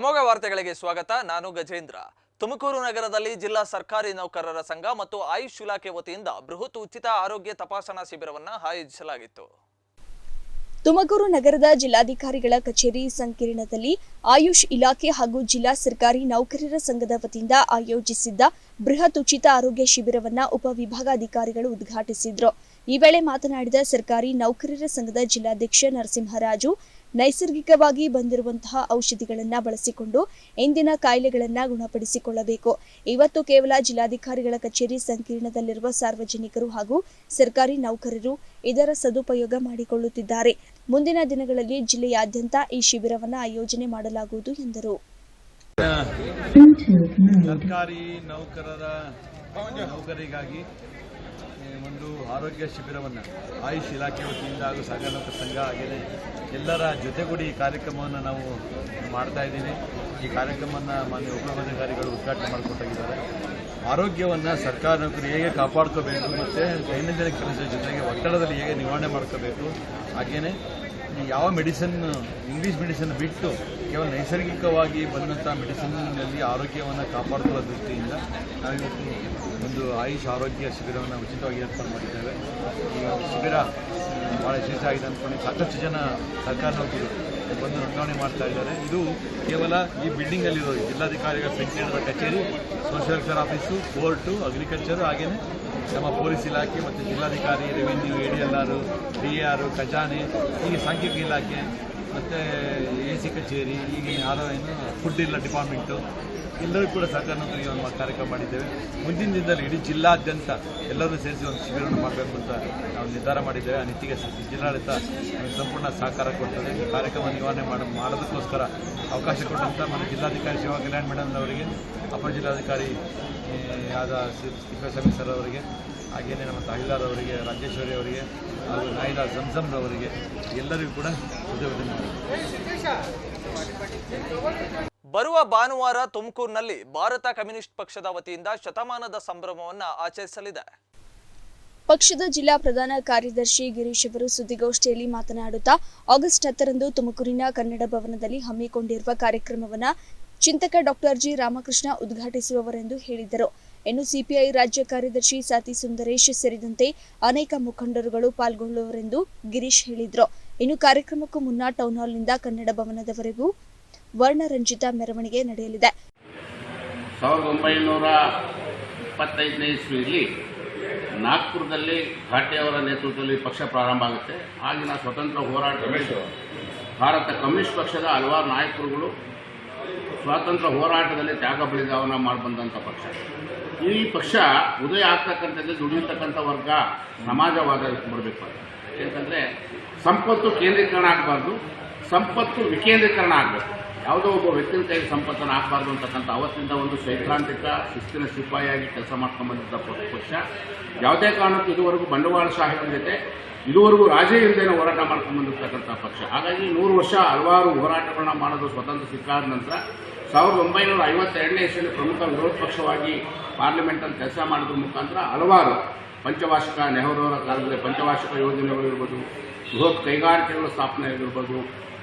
ಅಮೋಘ ವಾರ್ತೆಗಳಿಗೆ ಸ್ವಾಗತ. ನಾನು ಗಜೇಂದ್ರ. ತುಮಕೂರು ನಗರದಲ್ಲಿ ಜಿಲ್ಲಾ ಸರ್ಕಾರಿ ನೌಕರರ ಸಂಘ ಮತ್ತು ಆಯುಷ್ ಇಲಾಖೆ ವತಿಯಿಂದ ಬೃಹತ್ ಉಚಿತ ಆರೋಗ್ಯ ತಪಾಸಣಾ ಶಿಬಿರವನ್ನು ಆಯೋಜಿಸಲಾಗಿತ್ತು. ತುಮಕೂರು ನಗರದ ಜಿಲ್ಲಾಧಿಕಾರಿಗಳ ಕಚೇರಿ ಸಂಕೀರ್ಣದಲ್ಲಿ ಆಯುಷ್ ಇಲಾಖೆ ಹಾಗೂ ಜಿಲ್ಲಾ ಸರ್ಕಾರಿ ನೌಕರರ ಸಂಘದ ವತಿಯಿಂದ ಆಯೋಜಿಸಿದ್ದ ಬೃಹತ್ ಉಚಿತ ಆರೋಗ್ಯ ಶಿಬಿರವನ್ನು ಉಪವಿಭಾಗಾಧಿಕಾರಿಗಳು ಉದ್ಘಾಟಿಸಿದರು. ಈ ವೇಳೆ ಮಾತನಾಡಿದ ಸರ್ಕಾರಿ ನೌಕರರ ಸಂಘದ ಜಿಲ್ಲಾಧ್ಯಕ್ಷ ನರಸಿಂಹರಾಜು, ನೈಸರ್ಗಿಕವಾಗಿ ಬಂದಿರುವಂತಹ ಔಷಧಿಗಳನ್ನು ಬಳಸಿಕೊಂಡು ಇಂದಿನ ಕಾಯಿಲೆಗಳನ್ನು ಗುಣಪಡಿಸಿಕೊಳ್ಳಬೇಕು. ಇವತ್ತು ಕೇವಲ ಜಿಲ್ಲಾಧಿಕಾರಿಗಳ ಕಚೇರಿ ಸಂಕೀರ್ಣದಲ್ಲಿರುವ ಸಾರ್ವಜನಿಕರು ಹಾಗೂ ಸರ್ಕಾರಿ ನೌಕರರು ಇದರ ಸದುಪಯೋಗ ಮಾಡಿಕೊಳ್ಳುತ್ತಿದ್ದಾರೆ. ಮುಂದಿನ ದಿನಗಳಲ್ಲಿ ಜಿಲ್ಲೆಯಾದ್ಯಂತ ಈ ಶಿಬಿರವನ್ನು ಆಯೋಜನೆ ಮಾಡಲಾಗುವುದು ಎಂದರು. ಸರ್ಕಾರಿ ನೌಕರರಿಗಾಗಿ ಒಂದು ಆರೋಗ್ಯ ಶಿಬಿರವನ್ನು ಆಯುಷ್ ಇಲಾಖೆ ವತಿಯಿಂದ ಹಾಗೂ ಸಹಕಾರ ನೌಕರ ಸಂಘ ಹಾಗೆಯೇ ಎಲ್ಲರ ಜೊತೆಗೂಡಿ ಈ ಕಾರ್ಯಕ್ರಮವನ್ನು ನಾವು ಮಾಡ್ತಾ ಇದ್ದೀವಿ. ಈ ಕಾರ್ಯಕ್ರಮವನ್ನು ಮಾನ್ಯ ಉಪವಿಭಾಗಾಧಿಕಾರಿಗಳು ಉದ್ಘಾಟನೆ ಮಾಡಿಕೊಟ್ಟಿದ್ದಾರೆ. ಆರೋಗ್ಯವನ್ನು ಸರ್ಕಾರಿ ನೌಕರಿ ಹೇಗೆ ಕಾಪಾಡ್ಕೋಬೇಕು ಮತ್ತು ದೈನಂದಿನ ಕೆಲಸದ ಜೊತೆಗೆ ಒತ್ತಡದಲ್ಲಿ ಹೇಗೆ ನಿವಾರಣೆ ಮಾಡ್ಕೋಬೇಕು, ಹಾಗೆಯೇ ಯಾವ ಮೆಡಿಸಿನ್ ಇಂಗ್ಲೀಷ್ ಮೆಡಿಸಿನ್ ಬಿಟ್ಟು ಕೇವಲ ನೈಸರ್ಗಿಕವಾಗಿ ಬಂದಂಥ ಮೆಡಿಸಿನ್ನಲ್ಲಿ ಆರೋಗ್ಯವನ್ನು ಕಾಪಾಡಿಕೊಳ್ಳೋ ದೃಷ್ಟಿಯಿಂದ ನಾವಿವತ್ತು ಒಂದು ಆಯುಷ್ ಆರೋಗ್ಯ ಶಿಬಿರವನ್ನು ಉಚಿತವಾಗಿ ಏರ್ಪಾಡು ಮಾಡಿದ್ದೇವೆ. ಈ ಒಂದು ಶಿಬಿರ ಭಾಳ ಯಶಸ್ವಿಯಾಗಿದೆ ಅಂದ್ಕೊಂಡು ಸಾಕಷ್ಟು ಜನ ಸರ್ಕಾರಿ ನೌಕರರು ಬಂದು ನೋಂದಣಿ ಮಾಡ್ತಾ ಇದ್ದಾರೆ. ಇದು ಕೇವಲ ಈ ಬಿಲ್ಡಿಂಗಲ್ಲಿರೋದು ಜಿಲ್ಲಾಧಿಕಾರಿಗಳ ಸಂಕೀರ್ಣದ ಕಚೇರಿ, social welfare office, court, agriculture, ಹಾಗೆಯೇ ನಮ್ಮ ಪೊಲೀಸ್ ಇಲಾಖೆ ಮತ್ತು ಜಿಲ್ಲಾಧಿಕಾರಿ, ರೆವಿನ್ಯೂ, ADLR, DAR, ಖಜಾನೆ, ಹೀಗೆ ಸಾಂಖ್ಯಿಕ ಇಲಾಖೆ ಮತ್ತು AC ಕಚೇರಿ, ಈಗಿನ ಫುಡ್ ಇಲ್ಲ ಡಿಪಾರ್ಟ್ಮೆಂಟು ಎಲ್ಲರೂ ಕೂಡ ಸರ್ಕಾರ ನೌಕರಿಗೆ ಒಂದು ಕಾರ್ಯಕ್ರಮ ಮಾಡಿದ್ದೇವೆ. ಮುಂದಿನ ದಿನದಲ್ಲಿ ಇಡೀ ಜಿಲ್ಲಾದ್ಯಂತ ಎಲ್ಲರೂ ಸೇರಿಸಿ ಒಂದು ಶಿಬಿರವನ್ನು ಮಾಡಬೇಕು ಅಂತ ನಾವು ನಿರ್ಧಾರ ಮಾಡಿದ್ದೇವೆ. ಆ ನಿಟ್ಟಿಗೆ ಜಿಲ್ಲಾಡಳಿತ ಸಂಪೂರ್ಣ ಸಹಕಾರ ಕೊಡ್ತದೆ. ಈ ಕಾರ್ಯಕ್ರಮ ನಿವಾರಣೆ ಮಾಡೋದಕ್ಕೋಸ್ಕರ ಅವಕಾಶ ಕೊಟ್ಟಂಥ ನಮ್ಮ ಜಿಲ್ಲಾಧಿಕಾರಿ ಶಿವ ಕಲ್ಯಾಣ್ ಮೇಡಮ್ ಅವರಿಗೆ, ಅಪರ ಜಿಲ್ಲಾಧಿಕಾರಿ ಆದ ತಿಪ್ಪೇಸ್ವಾಮಿ ಸರ್ ಅವರಿಗೆ, ಹಾಗೆಯೇ ನಮ್ಮ ತಹಸೀಲ್ದಾರ್ ಅವರಿಗೆ, ರಾಜೇಶ್ವರಿ ಅವರಿಗೆ ಹಾಗೂ ನಾಯಿದ ಜಮ್ಜಮ್ರವರಿಗೆ ಎಲ್ಲರಿಗೂ ಕೂಡ ಬರುವ ಭಾನುವಾರ ತುಮಕೂರಿನಲ್ಲಿ ಭಾರತ ಕಮ್ಯುನಿಸ್ಟ್ ಪಕ್ಷದ ವತಿಯಿಂದ ಶತಮಾನದ ಸಂಭ್ರಮವನ್ನು ಆಚರಿಸಲಿದೆ. ಪಕ್ಷದ ಜಿಲ್ಲಾ ಪ್ರಧಾನ ಕಾರ್ಯದರ್ಶಿ ಗಿರೀಶ್ ಅವರು ಸುದ್ದಿಗೋಷ್ಠಿಯಲ್ಲಿ ಮಾತನಾಡುತ್ತಾ, ಆಗಸ್ಟ್ 10ರಂದು ತುಮಕೂರಿನ ಕನ್ನಡ ಭವನದಲ್ಲಿ ಹಮ್ಮಿಕೊಂಡಿರುವ ಕಾರ್ಯಕ್ರಮವನ್ನು ಚಿಂತಕ ಡಾಕ್ಟರ್ ಜಿ ರಾಮಕೃಷ್ಣ ಉದ್ಘಾಟಿಸುವವರೆಂದು ಹೇಳಿದರು. ಇನ್ನು ಸಿಪಿಐ ರಾಜ್ಯ ಕಾರ್ಯದರ್ಶಿ ಸಾತಿ ಸುಂದರೇಶ್ ಸೇರಿದಂತೆ ಅನೇಕ ಮುಖಂಡರುಗಳು ಪಾಲ್ಗೊಳ್ಳುವರೆಂದು ಗಿರೀಶ್ ಹೇಳಿದರು. ಇನ್ನು ಕಾರ್ಯಕ್ರಮಕ್ಕೂ ಮುನ್ನ ಟೌನ್ ಹಾಲ್ನಿಂದ ಕನ್ನಡ ಭವನದವರೆಗೂ ವರ್ಣರಂಜಿತ ಮೆರವಣಿಗೆ ನಡೆಯಲಿದೆ. 1925ನೇ ಇಸ್ವಿಯಲ್ಲಿ ನಾಗ್ಪುರದಲ್ಲಿ ಘಾಟೆಯವರ ನೇತೃತ್ವದಲ್ಲಿ ಪಕ್ಷ ಪ್ರಾರಂಭ ಆಗುತ್ತೆ. ಆಗಿನ ಸ್ವತಂತ್ರ ಹೋರಾಟದಲ್ಲಿ ಭಾರತ ಕಮ್ಯುನಿಸ್ಟ್ ಪಕ್ಷದ ಹಲವಾರು ನಾಯಕರುಗಳು ಸ್ವಾತಂತ್ರ್ಯ ಹೋರಾಟದಲ್ಲಿ ತ್ಯಾಗ ಬಲಿದಾನವನ್ನು ಮಾಡಿಬಂದಂಥ ಪಕ್ಷ. ಈ ಪಕ್ಷ ಉದಯ ಆಗ್ತಕ್ಕಂಥದ್ದು ದುಡಿಯತಕ್ಕಂಥ ವರ್ಗ ಸಮಾಜವಾದ ಬರಬೇಕು. ಯಾಕೆಂತಂದರೆ ಸಂಪತ್ತು ಕೇಂದ್ರೀಕರಣ ಆಗಬಾರ್ದು, ಸಂಪತ್ತು ವಿಕೇಂದ್ರೀಕರಣ ಆಗಬೇಕು. ಯಾವುದೋ ಒಬ್ಬ ವ್ಯಕ್ತಿನ ಕೈಗೆ ಸಂಪತ್ತನ್ನು ಹಾಕಬಾರ್ದು ಅಂತಕ್ಕಂಥ ಅವತ್ತಿಂದ ಒಂದು ಸೈದ್ಧಾಂತಿಕ ಶಿಸ್ತಿನ ಸಿಪಾಯಿಯಾಗಿ ಕೆಲಸ ಮಾಡ್ಕೊಂಡ್ಬಂದಿದ್ದ ಪಕ್ಷ. ಯಾವುದೇ ಕಾರಣಕ್ಕೂ ಇದುವರೆಗೂ ಬಂಡವಾಳಶಾಹಿಗಳ ಜೊತೆ ಇದುವರೆಗೂ ರಾಜೇ ಇಲ್ಲದೇನೆ ಹೋರಾಟ ಮಾಡ್ಕೊಂಡ್ಬಂದಿರ್ತಕ್ಕಂಥ ಪಕ್ಷ. ಹಾಗಾಗಿ 100 ವರ್ಷ ಹಲವಾರು ಹೋರಾಟಗಳನ್ನ ಮಾಡೋದು ಸ್ವತಂತ್ರ ಸಿಕ್ಕಾದ ನಂತರ 1952ನೇ ಇಸ್ವಿಯಲ್ಲಿ ಪ್ರಮುಖ ವಿರೋಧ ಪಕ್ಷವಾಗಿ ಪಾರ್ಲಿಮೆಂಟಲ್ಲಿ ಕೆಲಸ ಮಾಡೋದ್ರ ಮುಖಾಂತರ ಹಲವಾರು ಪಂಚವಾರ್ಷಿಕ ನೆಹರೂರ ಕಾಲದಲ್ಲಿ ಪಂಚವಾರ್ಷಿಕ ಯೋಜನೆಗಳಿರ್ಬೋದು, ಬೃಹತ್ ಕೈಗಾರಿಕೆಗಳ ಸ್ಥಾಪನೆ ಆಗಿರ್ಬೋದು,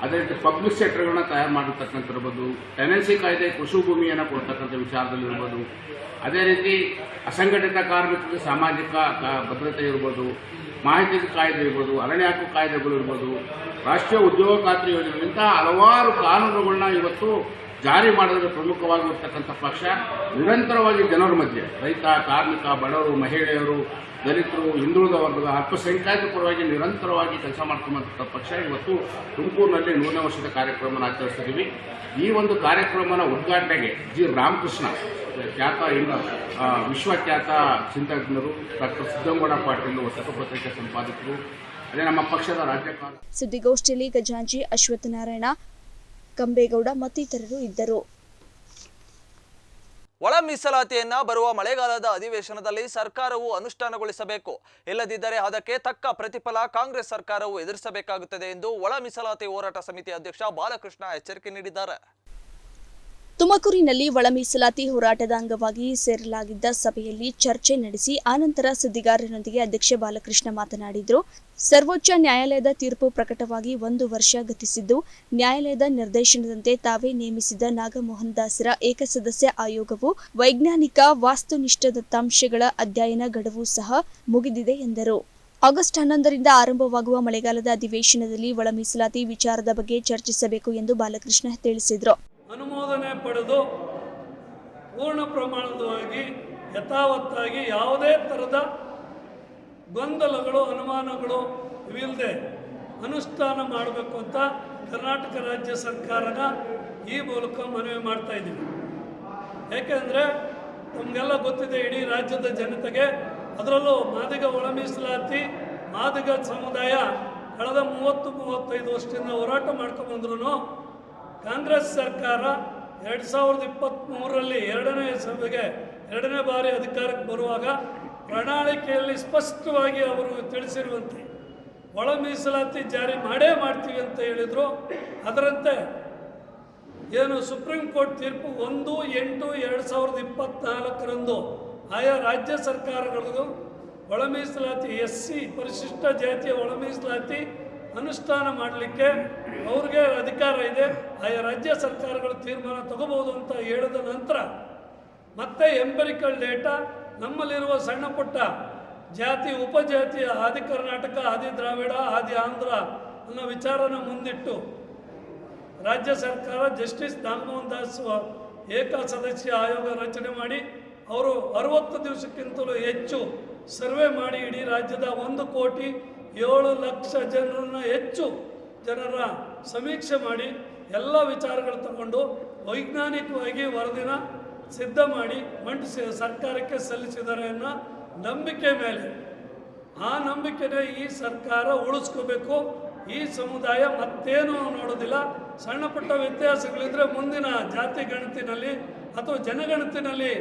ಅದೇ ರೀತಿ ಪಬ್ಲಿಕ್ ಸೆಕ್ಟರ್ಗಳನ್ನ ತಯಾರು ಮಾಡಿರ್ತಕ್ಕಂಥಿರ್ಬೋದು, ಟೆನೆನ್ಸಿ ಕಾಯ್ದೆ ಕೃಷಿ ಭೂಮಿಯನ್ನು ಕೊಡ್ತಕ್ಕಂಥ ವಿಚಾರದಲ್ಲಿರ್ಬೋದು, ಅದೇ ರೀತಿ ಅಸಂಘಟಿತ ಕಾರ್ಮಿಕರಿಗೆ ಸಾಮಾಜಿಕ ಭದ್ರತೆ ಇರ್ಬೋದು, ಮಾಹಿತಿ ಕಾಯ್ದೆ ಇರ್ಬೋದು, ಅರಣ್ಯ ಹಕ್ಕು ಕಾಯ್ದೆಗಳು ಇರ್ಬೋದು, ರಾಷ್ಟ್ರೀಯ ಉದ್ಯೋಗ ಖಾತ್ರಿ ಯೋಜನೆ, ಇಂತಹ ಹಲವಾರು ಕಾನೂನುಗಳನ್ನ ಇವತ್ತು ಜಾರಿ ಮಾಡೋದ್ರ ಪ್ರಮುಖವಾಗಿರ್ತಕ್ಕಂಥ ಪಕ್ಷ. ನಿರಂತರವಾಗಿ ಜನರ ಮಧ್ಯೆ ರೈತ, ಕಾರ್ಮಿಕ, ಬಡವರು, ಮಹಿಳೆಯರು, ದಲಿತರು, ಹಿಂದುಳಿದ ವರ್ಗದ ಅಲ್ಪಸಂಖ್ಯಾತರ ಪರವಾಗಿ ನಿರಂತರವಾಗಿ ಕೆಲಸ ಮಾಡ್ಕೊಂಬಂಥ ಪಕ್ಷ. ಇವತ್ತು ತುಮಕೂರಿನಲ್ಲಿ 100ನೇ ವರ್ಷದ ಕಾರ್ಯಕ್ರಮವನ್ನು ಆಚರಿಸ್ತಿದ್ದೀವಿ. ಈ ಒಂದು ಕಾರ್ಯಕ್ರಮನ ಉದ್ಘಾಟನೆಗೆ ಜಿ ರಾಮಕೃಷ್ಣ, ಖ್ಯಾತ ವಿಶ್ವಖ್ಯಾತ ಚಿಂತಕರು, ಡಾಕ್ಟರ್ ಸಿದ್ದಗೌಡ ಪಾಟೀಲ್, ಹೊಸ ಪತ್ರಿಕೆ ಸಂಪಾದಕರು, ಅದೇ ನಮ್ಮ ಪಕ್ಷದ ರಾಜ್ಯಪಾಲ. ಸುದ್ದಿಗೋಷ್ಠಿಯಲ್ಲಿ ಖಜಾಂಚಿ ಅಶ್ವತ್ಥನಾರಾಯಣ, ಕಂಬೇಗೌಡ ಮತ್ತಿತರರು ಇದ್ದರು. ಒಳ ಮೀಸಲಾತಿಯನ್ನ ಬರುವ ಮಳೆಗಾಲದ ಅಧಿವೇಶನದಲ್ಲಿ ಸರ್ಕಾರವು ಅನುಷ್ಠಾನಗೊಳಿಸಬೇಕು. ಇಲ್ಲದಿದ್ದರೆ ಅದಕ್ಕೆ ತಕ್ಕ ಪ್ರತಿಫಲ ಕಾಂಗ್ರೆಸ್ ಸರ್ಕಾರವು ಎದುರಿಸಬೇಕಾಗುತ್ತದೆ ಎಂದು ಒಳ ಮೀಸಲಾತಿ ಹೋರಾಟ ಸಮಿತಿ ಅಧ್ಯಕ್ಷ ಬಾಲಕೃಷ್ಣ ಎಚ್ಚರಿಕೆ ನೀಡಿದ್ದಾರೆ. ತುಮಕೂರಿನಲ್ಲಿ ಒಳ ಮೀಸಲಾತಿ ಹೋರಾಟದ ಅಂಗವಾಗಿ ಸೇರಲಾಗಿದ್ದ ಸಭೆಯಲ್ಲಿ ಚರ್ಚೆ ನಡೆಸಿ ಆನಂತರ ಸುದ್ದಿಗಾರರೊಂದಿಗೆ ಅಧ್ಯಕ್ಷ ಬಾಲಕೃಷ್ಣ ಮಾತನಾಡಿದರು. ಸರ್ವೋಚ್ಚ ನ್ಯಾಯಾಲಯದ ತೀರ್ಪು ಪ್ರಕಟವಾಗಿ 1 ವರ್ಷ ಗತಿಸಿದ್ದು, ನ್ಯಾಯಾಲಯದ ನಿರ್ದೇಶನದಂತೆ ತಾವೇ ನೇಮಿಸಿದ ನಾಗಮೋಹನ್ ದಾಸರ ಏಕಸದಸ್ಯ ಆಯೋಗವು ವೈಜ್ಞಾನಿಕ ವಾಸ್ತುನಿಷ್ಠ ದತ್ತಾಂಶಗಳ ಅಧ್ಯಯನ ಗಡುವು ಸಹ ಮುಗಿದಿದೆ ಎಂದರು. ಆಗಸ್ಟ್ 11ರಿಂದ ಆರಂಭವಾಗುವ ಮಳೆಗಾಲದ ಅಧಿವೇಶನದಲ್ಲಿ ಒಳ ಮೀಸಲಾತಿ ವಿಚಾರದ ಬಗ್ಗೆ ಚರ್ಚಿಸಬೇಕು ಎಂದು ಬಾಲಕೃಷ್ಣ ತಿಳಿಸಿದರು. ಅನುಮೋದನೆ ಪಡೆದು ಪೂರ್ಣ ಪ್ರಮಾಣವಾಗಿ ಯಥಾವತ್ತಾಗಿ ಯಾವುದೇ ಥರದ ಗೊಂದಲಗಳು ಅನುಮಾನಗಳು ಇಲ್ಲದೆ ಅನುಷ್ಠಾನ ಮಾಡಬೇಕು ಅಂತ ಕರ್ನಾಟಕ ರಾಜ್ಯ ಸರ್ಕಾರನ ಈ ಮೂಲಕ ಮನವಿ ಮಾಡ್ತಾ ಇದ್ದೀವಿ. ಏಕೆಂದರೆ ನಮಗೆಲ್ಲ ಗೊತ್ತಿದೆ, ಇಡೀ ರಾಜ್ಯದ ಜನತೆಗೆ, ಅದರಲ್ಲೂ ಮಾದಿಗ ಒಳ ಮೀಸಲಾತಿ ಮಾದಿಗ ಸಮುದಾಯ ಕಳೆದ 30-35 ವರ್ಷದಿಂದ ಹೋರಾಟ ಮಾಡ್ಕೊಂಡ್ಬಂದ್ರೂ ಕಾಂಗ್ರೆಸ್ ಸರ್ಕಾರ 2023ರಲ್ಲಿ ಎರಡನೇ ಬಾರಿ ಅಧಿಕಾರಕ್ಕೆ ಬರುವಾಗ ಪ್ರಣಾಳಿಕೆಯಲ್ಲಿ ಸ್ಪಷ್ಟವಾಗಿ ಅವರು ತಿಳಿಸಿರುವಂತೆ ಒಳ ಮೀಸಲಾತಿ ಜಾರಿ ಮಾಡೇ ಮಾಡ್ತೀವಿ ಅಂತ ಹೇಳಿದರು. ಅದರಂತೆ ಏನು ಸುಪ್ರೀಂ ಕೋರ್ಟ್ ತೀರ್ಪು 1/8/2024ರಂದು ಆಯಾ ರಾಜ್ಯ ಸರ್ಕಾರಗಳಿಗೂ ಒಳ ಮೀಸಲಾತಿ SC ಪರಿಶಿಷ್ಟ ಜಾತಿಯ ಒಳ ಮೀಸಲಾತಿ ಅನುಷ್ಠಾನ ಮಾಡಲಿಕ್ಕೆ ಅವ್ರಿಗೆ ಅಧಿಕಾರ ಇದೆ, ಆಯಾ ರಾಜ್ಯ ಸರ್ಕಾರಗಳು ತೀರ್ಮಾನ ತಗೋಬಹುದು ಅಂತ ಹೇಳಿದ ನಂತರ ಮತ್ತೆ ಎಂಪೆರಿಕಲ್ ಡೇಟಾ ನಮ್ಮಲ್ಲಿರುವ ಸಣ್ಣ ಪುಟ್ಟ ಜಾತಿ ಉಪಜಾತಿಯ ಆದಿ ಕರ್ನಾಟಕ, ಆದಿ ದ್ರಾವಿಡ, ಆದಿ ಆಂಧ್ರ ಅನ್ನೋ ವಿಚಾರನ ಮುಂದಿಟ್ಟು ರಾಜ್ಯ ಸರ್ಕಾರ ಜಸ್ಟಿಸ್ ನಾಗಮೋಹನ್ ದಾಸ್ ಏಕ ಸದಸ್ಯ ಆಯೋಗ ರಚನೆ ಮಾಡಿ ಅವರು 60 ದಿವಸಕ್ಕಿಂತಲೂ ಹೆಚ್ಚು ಸರ್ವೆ ಮಾಡಿ ಇಡೀ ರಾಜ್ಯದ 1,07,00,000 ಜನರನ್ನ ಹೆಚ್ಚು ಜನರ ಸಮೀಕ್ಷೆ ಮಾಡಿ ಎಲ್ಲ ವಿಚಾರಗಳು ತಗೊಂಡು ವೈಜ್ಞಾನಿಕವಾಗಿ ವರದಿನ ಸಿದ್ಧ ಮಾಡಿ ಮಂಡಿಸಿ ಸರ್ಕಾರಕ್ಕೆ ಸಲ್ಲಿಸಿದ್ದಾರೆ ಅನ್ನೋ ನಂಬಿಕೆ ಮೇಲೆ, ಆ ನಂಬಿಕೆನೇ ಈ ಸರ್ಕಾರ ಉಳಿಸ್ಕೋಬೇಕು. ಈ ಸಮುದಾಯ ಮತ್ತೇನು ನೋಡೋದಿಲ್ಲ. ಸಣ್ಣ ಪುಟ್ಟ ವ್ಯತ್ಯಾಸಗಳಿದ್ರೆ ಮುಂದಿನ ಜಾತಿ ಗಣತಿನಲ್ಲಿ ಅಥವಾ ಜನಗಣತಿನಲ್ಲಿ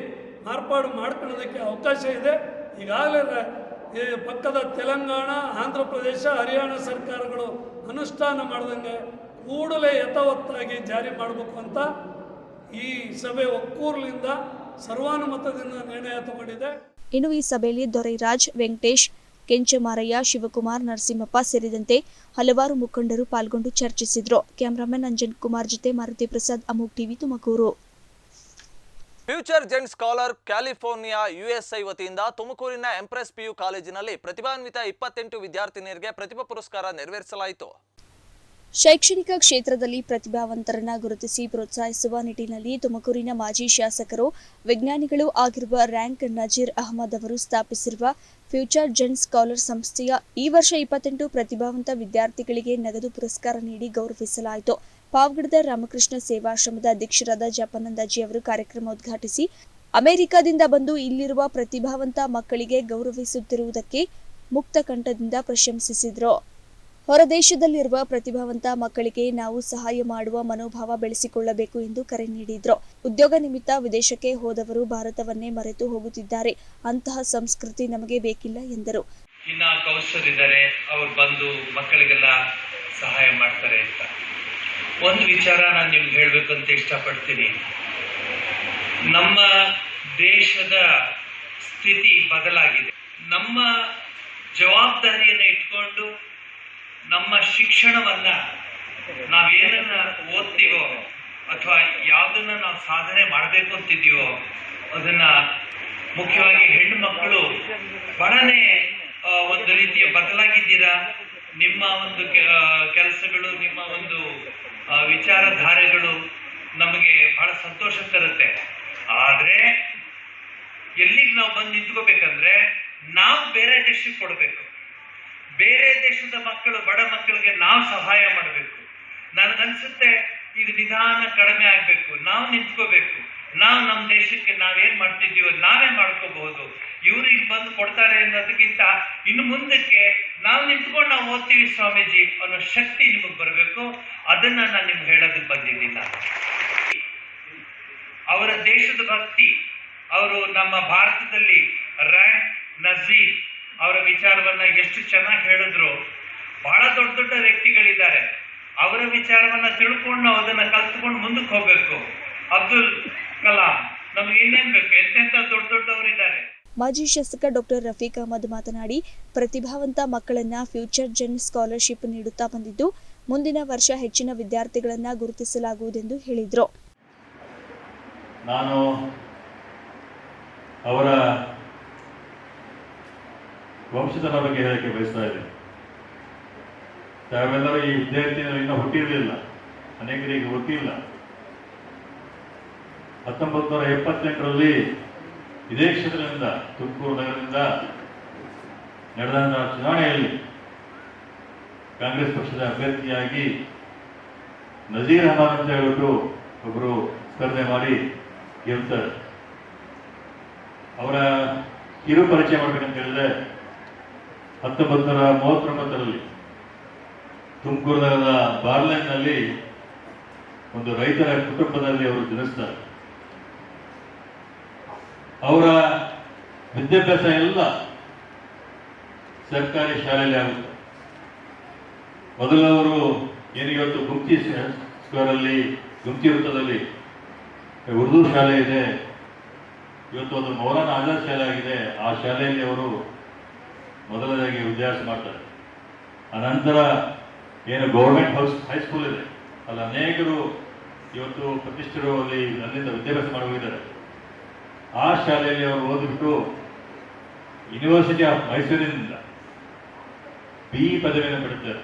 ಮಾರ್ಪಾಡು ಮಾಡ್ಕೊಳ್ಳೋದಕ್ಕೆ ಅವಕಾಶ ಇದೆ. ಈಗಾಗಲೇ ಪಕ್ಕದ ತೆಲಂಗಾಣ, ಆಂಧ್ರ ಪ್ರದೇಶ, ಹರಿಯಾಣ ಸರ್ಕಾರಗಳು ಅನುಷ್ಠಾನ ಮಾಡ್ದಂಗೆ ಕೂಡಲೇ ಯಥಾವತ್ತಾಗಿ ಜಾರಿ ಮಾಡಬೇಕು ಅಂತ ಈ ಸಭೆ ಒಕ್ಕೂರ್ಲಿಂದ ಸರ್ವಾನುಮತದಿಂದ ನಿರ್ಣಯ ತಗೊಂಡಿದೆ. ಇನ್ನು ಈ ಸಭೆಯಲ್ಲಿ ದೊರೈರಾಜ್, ವೆಂಕಟೇಶ್, ಕೆಂಚಮಾರಯ್ಯ, ಶಿವಕುಮಾರ್, ನರಸಿಂಹಪ್ಪ ಸೇರಿದಂತೆ ಹಲವಾರು ಮುಖಂಡರು ಪಾಲ್ಗೊಂಡು ಚರ್ಚಿಸಿದರು. ಕ್ಯಾಮರಾಮನ್ ಅಂಜನ್ ಕುಮಾರ್ ಜೊತೆ ಮಾರುತಿ ಪ್ರಸಾದ್, ಅಮೋಕ್ TV, Tumakuru. Future ಜೆಂಟ್ scholar California USA ವತಿಯಿಂದ ತುಮಕೂರಿನ ಎಂಪ್ರೆಸ್ PU ಕಾಲೇಜಿನಲ್ಲಿ ಪ್ರತಿಭಾನ್ವಿತ 28 ವಿದ್ಯಾರ್ಥಿನಿಯರಿಗೆ ಪ್ರತಿಭಾ ಪುರಸ್ಕಾರ ನೆರವೇರಿಸಲಾಯಿತು. ಶೈಕ್ಷಣಿಕ ಕ್ಷೇತ್ರದಲ್ಲಿ ಪ್ರತಿಭಾವಂತರನ್ನ ಗುರುತಿಸಿ ಪ್ರೋತ್ಸಾಹಿಸುವ ನಿಟ್ಟಿನಲ್ಲಿ ತುಮಕೂರಿನ ಮಾಜಿ ಶಾಸಕರು, ವಿಜ್ಞಾನಿಗಳು ಆಗಿರುವ ರ್ಯಾಂಕ್ ನಜೀರ್ ಅಹಮದ್ ಅವರು ಸ್ಥಾಪಿಸಿರುವ ಫ್ಯೂಚರ್ ಜೆಂಟ್ ಸ್ಕಾಲರ್ ಸಂಸ್ಥೆಯ ಈ ವರ್ಷ 28 ಪ್ರತಿಭಾವಂತ ವಿದ್ಯಾರ್ಥಿಗಳಿಗೆ ನಗದು ಪುರಸ್ಕಾರ ನೀಡಿ ಗೌರವಿಸಲಾಯಿತು. ಪಾವಗಡದ ರಾಮಕೃಷ್ಣ ಸೇವಾಶ್ರಮದ ಅಧ್ಯಕ್ಷರಾದ ಜಪಾನಂದಾಜಿ ಅವರು ಕಾರ್ಯಕ್ರಮ ಉದ್ಘಾಟಿಸಿ, ಅಮೆರಿಕದಿಂದ ಬಂದು ಇಲ್ಲಿರುವ ಪ್ರತಿಭಾವಂತ ಮಕ್ಕಳಿಗೆ ಗೌರವಿಸುತ್ತಿರುವುದಕ್ಕೆ ಮುಕ್ತ ಕಂಠದಿಂದ ಪ್ರಶಂಸಿಸಿದರು. ಹೊರದೇಶದಲ್ಲಿರುವ ಪ್ರತಿಭಾವಂತ ಮಕ್ಕಳಿಗೆ ನಾವು ಸಹಾಯ ಮಾಡುವ ಮನೋಭಾವ ಬೆಳೆಸಿಕೊಳ್ಳಬೇಕು ಎಂದು ಕರೆ ನೀಡಿದರು. ಉದ್ಯೋಗ ನಿಮಿತ್ತ ವಿದೇಶಕ್ಕೆ ಹೋದವರು ಭಾರತವನ್ನೇ ಮರೆತು ಹೋಗುತ್ತಿದ್ದಾರೆ. ಅಂತಹ ಸಂಸ್ಕೃತಿ ನಮಗೆ ಬೇಕಿಲ್ಲ ಎಂದರು. ಇನ್ನ ಕೌಶಲಿದ್ದಾರೆ, ಅವ್ರು ಬಂದು ಮಕ್ಕಳಿಗೆಲ್ಲ ಸಹಾಯ ಮಾಡ್ತಾರೆ ಅಂತ ಒಂದು ವಿಚಾರ ನಾನು ನಿಮ್ಗೆ ಹೇಳಬೇಕಂತ ಇಷ್ಟಪಡ್ತೀನಿ. ನಮ್ಮ ದೇಶದ ಸ್ಥಿತಿ ಬದಲಾಗಿದೆ. ನಮ್ಮ ಜವಾಬ್ದಾರಿಯನ್ನು ಇಟ್ಕೊಂಡು ನಮ್ಮ ಶಿಕ್ಷಣವನ್ನ ನಾವೇನನ್ನ ಓದ್ತೀವೋ ಅಥವಾ ಯಾವುದನ್ನ ನಾವು ಸಾಧನೆ ಮಾಡಬೇಕು ಅಂತಿದ್ದೀವೋ ಅದನ್ನ ಮುಖ್ಯವಾಗಿ ಹೆಣ್ಣು ಮಕ್ಕಳು ಬಹಳನೇ ಒಂದು ರೀತಿಯ ಬದಲಾಗಿದ್ದೀರಾ. ನಿಮ್ಮ ಒಂದು ಕೆಲಸಗಳು, ನಿಮ್ಮ ಒಂದು ವಿಚಾರಧಾರೆಗಳು ನಮಗೆ ಬಹಳ ಸಂತೋಷ ತರುತ್ತೆ. ಆದ್ರೆ ಎಲ್ಲಿಗೆ ನಾವು ಬಂದು ನಿಂತ್ಕೋಬೇಕಂದ್ರೆ ನಾವು ಬೇರೆ ದೇಶಕ್ಕೆ ಕೊಡಬೇಕು. ಬೇರೆ ದೇಶದ ಮಕ್ಕಳು, ಬಡ ಮಕ್ಕಳಿಗೆ ನಾವು ಸಹಾಯ ಮಾಡಬೇಕು. ನನಗನ್ಸುತ್ತೆ ಇದು ನಿಧಾನ ಕಡಿಮೆ ಆಗ್ಬೇಕು. ನಾವು ನಿಂತ್ಕೋಬೇಕು. ನಾವು ನಮ್ಮ ದೇಶಕ್ಕೆ ನಾವೇನ್ ಮಾಡ್ತಿದ್ದೀವೋ ನಾವೇ ಮಾಡ್ಕೋಬಹುದು. ಇವ್ರು ಈಗ ಬಂದು ಕೊಡ್ತಾರೆ ಅನ್ನೋದಕ್ಕಿಂತ ಇನ್ನು ಮುಂದಕ್ಕೆ ನಾವು ನಿಂತ್ಕೊಂಡು ನಾವು ಓದ್ತೀವಿ ಸ್ವಾಮೀಜಿ ಅನ್ನೋ ಶಕ್ತಿ ನಿಮಗೆ ಬರಬೇಕು. ಅದನ್ನ ನಾನು ನಿಮ್ಗೆ ಹೇಳೋದಕ್ಕೆ ಬಂದಿದ್ದಿಲ್ಲ. ಅವರ ದೇಶದ ಭಕ್ತಿ, ಅವರು ನಮ್ಮ ಭಾರತದಲ್ಲಿ ರ್ಯಾಂಕ್ ನಜೀರ್ ಅವರ ವಿಚಾರವನ್ನ ಎಷ್ಟು ಚೆನ್ನಾಗಿ ಹೇಳಿದ್ರು. ಬಹಳ ದೊಡ್ಡ ದೊಡ್ಡ ವ್ಯಕ್ತಿಗಳಿದ್ದಾರೆ. ಅವರ ವಿಚಾರವನ್ನ ತಿಳ್ಕೊಂಡು ನಾವು ಅದನ್ನ ಕಲ್ತ್ಕೊಂಡು ಮುಂದಕ್ಕೆ ಹೋಗ್ಬೇಕು. ಅಬ್ದುಲ್ ಕಲಾಂ, ನಮ್ಗೆ ಇನ್ನೇನ್ ಬೇಕು? ಎಂತೆಂತ ದೊಡ್ಡವರಿದ್ದಾರೆ. ಮಾಜಿ ಶಾಸಕ ಡಾಕ್ಟರ್ ರಫೀಕ್ ಅಹಮದ್ ಮಾತನಾಡಿ, ಪ್ರತಿಭಾವಂತ ಮಕ್ಕಳನ್ನ ಫ್ಯೂಚರ್ ಜೆನ್ ಸ್ಕಾಲರ್ಶಿಪ್ ನೀಡುತ್ತಾ ಬಂದಿದ್ದು, ಮುಂದಿನ ವರ್ಷ ಹೆಚ್ಚಿನ ವಿದ್ಯಾರ್ಥಿಗಳನ್ನ ಗುರುತಿಸಲಾಗುವುದೆಂದು ಹೇಳಿದರು. ನಾನು ಅವರ ವಂಶದ ಬಗ್ಗೆ ಹೇಳಕ್ಕೆ ಬಯಸ್ತಾ ಇದ್ದೇನೆ. ತಾವೆಲ್ಲರೂ ಈ ವಿದ್ಯಾರ್ಥಿಗಳು ಇನ್ನೂ ಹುಟ್ಟಿರಲಿಲ್ಲ, ಅನೇಕರಿಗೆ ಗೊತ್ತಿಲ್ಲ. 1978ರಲ್ಲಿ ಇದೇ ಕ್ಷೇತ್ರದಿಂದ, ತುಮಕೂರು ನಗರದಿಂದ ನಡೆದಂತಹ ಚುನಾವಣೆಯಲ್ಲಿ ಕಾಂಗ್ರೆಸ್ ಪಕ್ಷದ ಅಭ್ಯರ್ಥಿಯಾಗಿ ನಜೀರ್ ಅಹಮದ್ ಅಂತ ಹೇಳ್ಬಿಟ್ಟು ಒಬ್ಬರು ಸ್ಪರ್ಧೆ ಮಾಡಿ ಗೆಲ್ತಾರೆ. ಅವರ ಕಿರು ಪರಿಚಯ ಮಾಡ್ಬೇಕಂತ ಹೇಳಿದ್ರೆ 1939ರಲ್ಲಿ ತುಮಕೂರು ನಗರದ ಬಾರ್ಲೆನ್ನಲ್ಲಿ ಒಂದು ರೈತರ ಕುಟುಂಬದಲ್ಲಿ ಅವರು ಜನಿಸ್ತಾರೆ. ಅವರ ವಿದ್ಯಾಭ್ಯಾಸ ಎಲ್ಲ ಸರ್ಕಾರಿ ಶಾಲೆಯಲ್ಲಿ ಆಗುತ್ತೆ. ಮೊದಲವರು ಏನಿವತ್ತು ಗುಮ್ತಿ ಸ್ಕ್ವೇರಲ್ಲಿ, ಗುಮ್ತಿ ವೃತ್ತದಲ್ಲಿ ಉರ್ದು ಶಾಲೆ ಇದೆ, ಇವತ್ತು ಅದು ಮೌಲಾನಾ ಆಜಾದ್ ಶಾಲೆ ಆಗಿದೆ. ಆ ಶಾಲೆಯಲ್ಲಿ ಅವರು ಮೊದಲನೇದಾಗಿ ವಿದ್ಯಾಭ್ಯಾಸ ಮಾಡ್ತಾರೆ. ಅನಂತರ ಏನು ಗೌರ್ಮೆಂಟ್ ಹೈಸ್ಕೂಲ್ ಇದೆ, ಅಲ್ಲಿ ಅನೇಕರು ಇವತ್ತು ಪ್ರತಿಷ್ಠಿತರು ಅಲ್ಲಿಂದ ವಿದ್ಯಾಭ್ಯಾಸ ಮಾಡಿ ಹೋಗಿದ್ದಾರೆ. ಆ ಶಾಲೆಯಲ್ಲಿ ಅವರು ಓದಿಬಿಟ್ಟು ಯೂನಿವರ್ಸಿಟಿ ಆಫ್ ಮೈಸೂರಿನಿಂದ BE ಪದವಿಯನ್ನು ಪಡೆದಿದ್ದಾರೆ.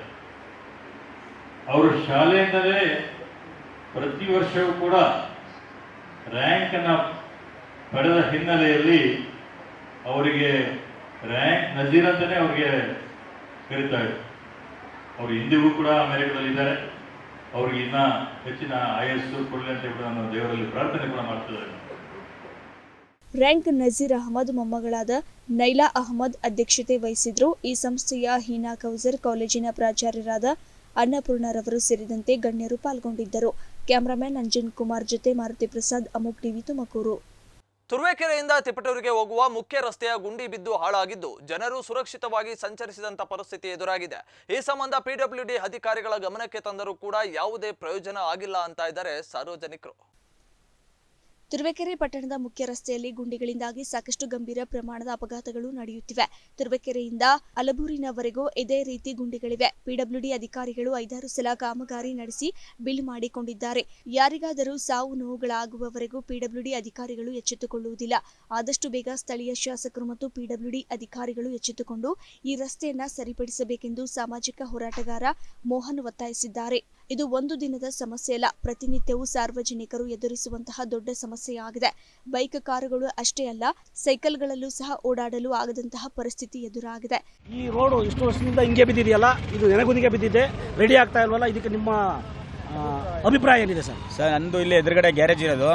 ಅವರು ಶಾಲೆಯಿಂದಲೇ ಪ್ರತಿ ವರ್ಷವೂ ಕೂಡ ರ್ಯಾಂಕ್ ಅನ್ನು ಪಡೆದ ಹಿನ್ನೆಲೆಯಲ್ಲಿ ಅವರಿಗೆ ರ್ಯಾಂಕ್ ನಜೀರ್ ಅಂತಲೇ ಅವರಿಗೆ ಕರೀತಾ ಇದ್ರು. ಅವರು ಇಂದಿಗೂ ಕೂಡ ಅಮೆರಿಕದಲ್ಲಿದ್ದಾರೆ. ಅವ್ರಿಗೆ ಇನ್ನ ಹೆಚ್ಚಿನ ಆಯಸ್ಸು ಕೊಡಲಿ ಅಂತ ಕೂಡ ನಾನು ದೇವರಲ್ಲಿ ಪ್ರಾರ್ಥನೆ ಕೂಡ ಮಾಡ್ತಿದ್ದಾರೆ. ರ್ಯಾಂಕ್ ನಜೀರ್ ಅಹಮದ್ ಮೊಮ್ಮಗಳಾದ ನೈಲಾ ಅಹಮದ್ ಅಧ್ಯಕ್ಷತೆ ವಹಿಸಿದ್ರು. ಈ ಸಂಸ್ಥೆಯ ಹೀನಾ ಕೌಸರ್ ಕಾಲೇಜಿನ ಪ್ರಾಚಾರ್ಯರಾದ ಅನ್ನಪೂರ್ಣರವರು ಸೇರಿದಂತೆ ಗಣ್ಯರು ಪಾಲ್ಗೊಂಡಿದ್ದರು. ಕ್ಯಾಮರಾಮನ್ ಅಂಜನ್ ಕುಮಾರ್ ಜೊತೆ ಮಾರುತಿ ಪ್ರಸಾದ್, ಅಮೋಕ್ ಟಿವಿ, ತುಮಕೂರು. ತುರುವೇಕೆರೆಯಿಂದ ತಿಪಟೂರಿಗೆ ಹೋಗುವ ಮುಖ್ಯ ರಸ್ತೆಯ ಗುಂಡಿ ಬಿದ್ದು ಹಾಳಾಗಿದ್ದು, ಜನರು ಸುರಕ್ಷಿತವಾಗಿ ಸಂಚರಿಸಿದಂತ ಪರಿಸ್ಥಿತಿ ಎದುರಾಗಿದೆ. ಈ ಸಂಬಂಧ PWD ಅಧಿಕಾರಿಗಳ ಗಮನಕ್ಕೆ ತಂದರೂ ಕೂಡ ಯಾವುದೇ ಪ್ರಯೋಜನ ಆಗಿಲ್ಲ ಅಂತ ಇದ್ದಾರೆ ಸಾರ್ವಜನಿಕರು. ತುರುವೇಕೆರೆ ಪಟ್ಟಣದ ಮುಖ್ಯ ರಸ್ತೆಯಲ್ಲಿ ಗುಂಡಿಗಳಿಂದಾಗಿ ಸಾಕಷ್ಟು ಗಂಭೀರ ಪ್ರಮಾಣದ ಅಪಘಾತಗಳು ನಡೆಯುತ್ತಿವೆ. ತುರುವೇಕೆರೆಯಿಂದ ಅಲಬೂರಿನವರೆಗೂ ಇದೇ ರೀತಿ ಗುಂಡಿಗಳಿವೆ. PWD ಅಧಿಕಾರಿಗಳು 5-6 ಸಲ ಕಾಮಗಾರಿ ನಡೆಸಿ ಬಿಲ್ ಮಾಡಿಕೊಂಡಿದ್ದಾರೆ. ಯಾರಿಗಾದರೂ ಸಾವು ನೋವುಗಳಾಗುವವರೆಗೂ PWD ಅಧಿಕಾರಿಗಳು ಎಚ್ಚೆತ್ತುಕೊಳ್ಳುವುದಿಲ್ಲ. ಆದಷ್ಟು ಬೇಗ ಸ್ಥಳೀಯ ಶಾಸಕರು ಮತ್ತು PWD ಅಧಿಕಾರಿಗಳು ಎಚ್ಚೆತ್ತುಕೊಂಡು ಈ ರಸ್ತೆಯನ್ನ ಸರಿಪಡಿಸಬೇಕೆಂದು ಸಾಮಾಜಿಕ ಹೋರಾಟಗಾರ ಮೋಹನ್ ಒತ್ತಾಯಿಸಿದ್ದಾರೆ. ಇದು ಒಂದು ದಿನದ ಸಮಸ್ಯೆ ಅಲ್ಲ, ಪ್ರತಿನಿತ್ಯವೂ ಸಾರ್ವಜನಿಕರು ಎದುರಿಸುವಂತಹ ದೊಡ್ಡ ಸಮಸ್ಯೆಯಾಗಿದೆ. ಬೈಕ್, ಕಾರುಗಳು ಅಷ್ಟೇ ಅಲ್ಲ, ಸೈಕಲ್ಗಳಲ್ಲೂ ಸಹ ಓಡಾಡಲು ಆಗದಂತಹ ಪರಿಸ್ಥಿತಿ ಎದುರಾಗಿದೆ. ಈ ರೋಡು ಇಷ್ಟು ವರ್ಷದಿಂದ ಹಿಂಗೆ ಬಿದ್ದಿದೆಯಲ್ಲ, ಇದು ನೆನಗುದಿಗೆ ಬಿದ್ದಿದೆ, ರೆಡಿ ಆಗ್ತಾ ಇಲ್ವಲ್ಲ, ಇದಕ್ಕೆ ನಿಮ್ಮ ಅಭಿಪ್ರಾಯ ಏನಿದೆ ಸರ್? ಸರ್, ನಂದು ಇಲ್ಲಿ ಎದುರುಗಡೆ ಗ್ಯಾರೇಜ್ ಇರೋದು.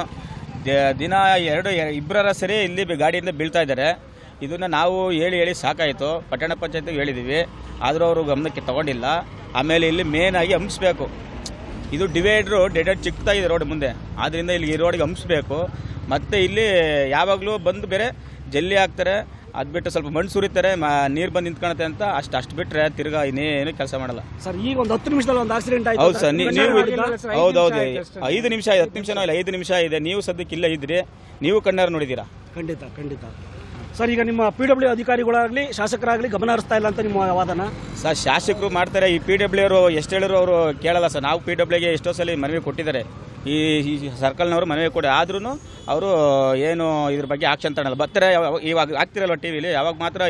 ದಿನ ಇಬ್ಬರ ಸರಿ ಇಲ್ಲಿ ಗಾಡಿಯಿಂದ ಬೀಳ್ತಾ ಇದ್ದಾರೆ. ಇದನ್ನ ನಾವು ಹೇಳಿ ಸಾಕಾಯಿತು. ಪಟ್ಟಣ ಪಂಚಾಯತ್ಗೆ ಹೇಳಿದ್ದೀವಿ, ಆದರೂ ಅವರು ಗಮನಕ್ಕೆ ತಗೊಂಡಿಲ್ಲ. ಆಮೇಲೆ ಇಲ್ಲಿ ಮೇನ್ ಆಗಿ ಹಂಪಿಸ್ಬೇಕು. ಇದು ಡಿವೈಡ್ರು ಚಿಕ್ಕದಾಗಿದೆ ರೋಡ್ ಮುಂದೆ, ಆದ್ದರಿಂದ ಇಲ್ಲಿ ಈ ರೋಡ್ಗೆ ಹಂಪಿಸ್ಬೇಕು. ಮತ್ತು ಇಲ್ಲಿ ಯಾವಾಗಲೂ ಬಂದು ಬೇರೆ ಜಲ್ಲಿ ಹಾಕ್ತಾರೆ, ಅದು ಬಿಟ್ಟು ಸ್ವಲ್ಪ ಮಣ್ಣು ಸುರಿತಾರೆ, ನೀರು ಬಂದು ನಿಂತ್ಕೊಳುತ್ತೆ ಅಂತ ಅಷ್ಟು ಬಿಟ್ಟರೆ ತಿರ್ಗಾ ಇನ್ನೇನು ಕೆಲಸ ಮಾಡಲ್ಲ. ಸರ್, ಈಗ ಒಂದು 10 ನಿಮಿಷದಲ್ಲಿ ಒಂದು ಆಕ್ಸಿಡೆಂಟ್ ಆಯ್ತು. ಹೌದು ಸರ್, ನೀವು ಹೌದೌದು 5 ನಿಮಿಷ 10 ನಿಮಿಷನೋ ಇಲ್ಲ 5 ನಿಮಿಷ ಇದೆ. ನೀವು ಸದ್ಯಕ್ಕೆ ಇಲ್ಲ ಇದ್ರಿ, ನೀವು ಕಣ್ಣಾರು ನೋಡಿದ್ದೀರಾ. ಖಂಡಿತ ಸರ್. ಈಗ ನಿಮ್ಮ PWD ಅಧಿಕಾರಿಗಳಾಗಲಿ ಶಾಸಕರಾಗಲಿ ಗಮನ ಹರಿಸ್ತಾ ಇಲ್ಲ ಅಂತ ನಿಮ್ಮ ವಾದನ? ಸರ್, ಶಾಸಕರು ಮಾಡ್ತಾರೆ, ಈ PWD ಅವರು ಎಷ್ಟು ಹೇಳಿದ್ರು ಅವರು ಕೇಳಲ್ಲ ಸರ್. ನಾವು PWDಗೆ ಎಷ್ಟೋ ಸಲ ಮನವಿ ಕೊಟ್ಟಿದ್ದಾರೆ, ಈ ಸರ್ಕಲ್ನವರು ಮನವಿ ಕೊಡಿ, ಆದ್ರೂ ಅವರು ಏನು ಇದ್ರ ಬಗ್ಗೆ ಆಕ್ಷನ್ ತಗೊಳ್ಳಲ್ಲ. ಬರ್ತಾರೆ, ಇವಾಗ ಆಗ್ತಿರಲ್ವ ಟಿವಿಲಿ, ಯಾವಾಗ ಮಾತ್ರ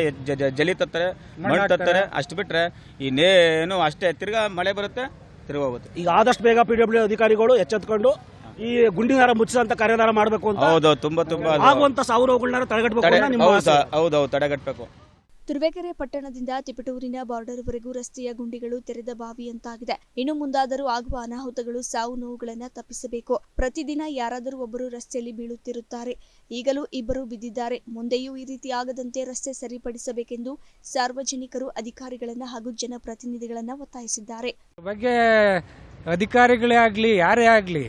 ಜಲಿ ತರ್ತಾರೆ, ಮಣ್ಣು ತರ್ತಾರೆ, ಅಷ್ಟು ಬಿಟ್ಟರೆ ಇನ್ನೇನು ಅಷ್ಟೇ. ತಿರ್ಗಾ ಮಳೆ ಬರುತ್ತೆ, ತಿರ್ಗಿ ಹೋಗುತ್ತೆ. ಈಗ ಆದಷ್ಟು ಬೇಗ PWD ಅಧಿಕಾರಿಗಳು ಎಚ್ಚೆತ್ಕೊಂಡು ಈ ಗುಂಡಿನಾರ ಮುಚ್ಚಿಸಂತ ಕಾರ್ಯನಾರ ಮಾಡಬೇಕು ಅಂತ. ಹೌದು, ತುಂಬಾ ಆಗುವಂತ ಸಾವು ನೋವುಗಳನ್ನ ತಡೆಗಟ್ಟಬೇಕು. ಹೌದು, ತಡೆಗಟ್ಟಬೇಕು. ತುರುವೇಕೆರೆ ಪಟ್ಟಣದಿಂದ ತಿಪಟೂರಿನ ಬಾರ್ಡರ್ವರೆಗೂ ರಸ್ತೆಯ ಗುಂಡಿಗಳು ತೆರೆದ ಬಾವಿಯಂತಾಗಿದೆ. ಇನ್ನು ಮುಂದಾದರೂ ಆಗುವ ಅನಾಹುತಗಳು, ಸಾವು ನೋವುಗಳನ್ನು ತಪ್ಪಿಸಬೇಕು. ಪ್ರತಿದಿನ ಯಾರಾದರೂ ಒಬ್ಬರು ರಸ್ತೆಯಲ್ಲಿ ಬೀಳುತ್ತಿರುತ್ತಾರೆ. ಈಗಲೂ ಇಬ್ಬರು ಬಿದ್ದಿದ್ದಾರೆ. ಮುಂದೆಯೂ ಈ ರೀತಿ ಆಗದಂತೆ ರಸ್ತೆ ಸರಿಪಡಿಸಬೇಕೆಂದು ಸಾರ್ವಜನಿಕರು ಅಧಿಕಾರಿಗಳನ್ನ ಹಾಗೂ ಜನಪ್ರತಿನಿಧಿಗಳನ್ನ ಒತ್ತಾಯಿಸಿದ್ದಾರೆ. ಬಗ್ಗೆ ಅಧಿಕಾರಿಗಳೇ ಆಗ್ಲಿ ಯಾರೇ ಆಗ್ಲಿ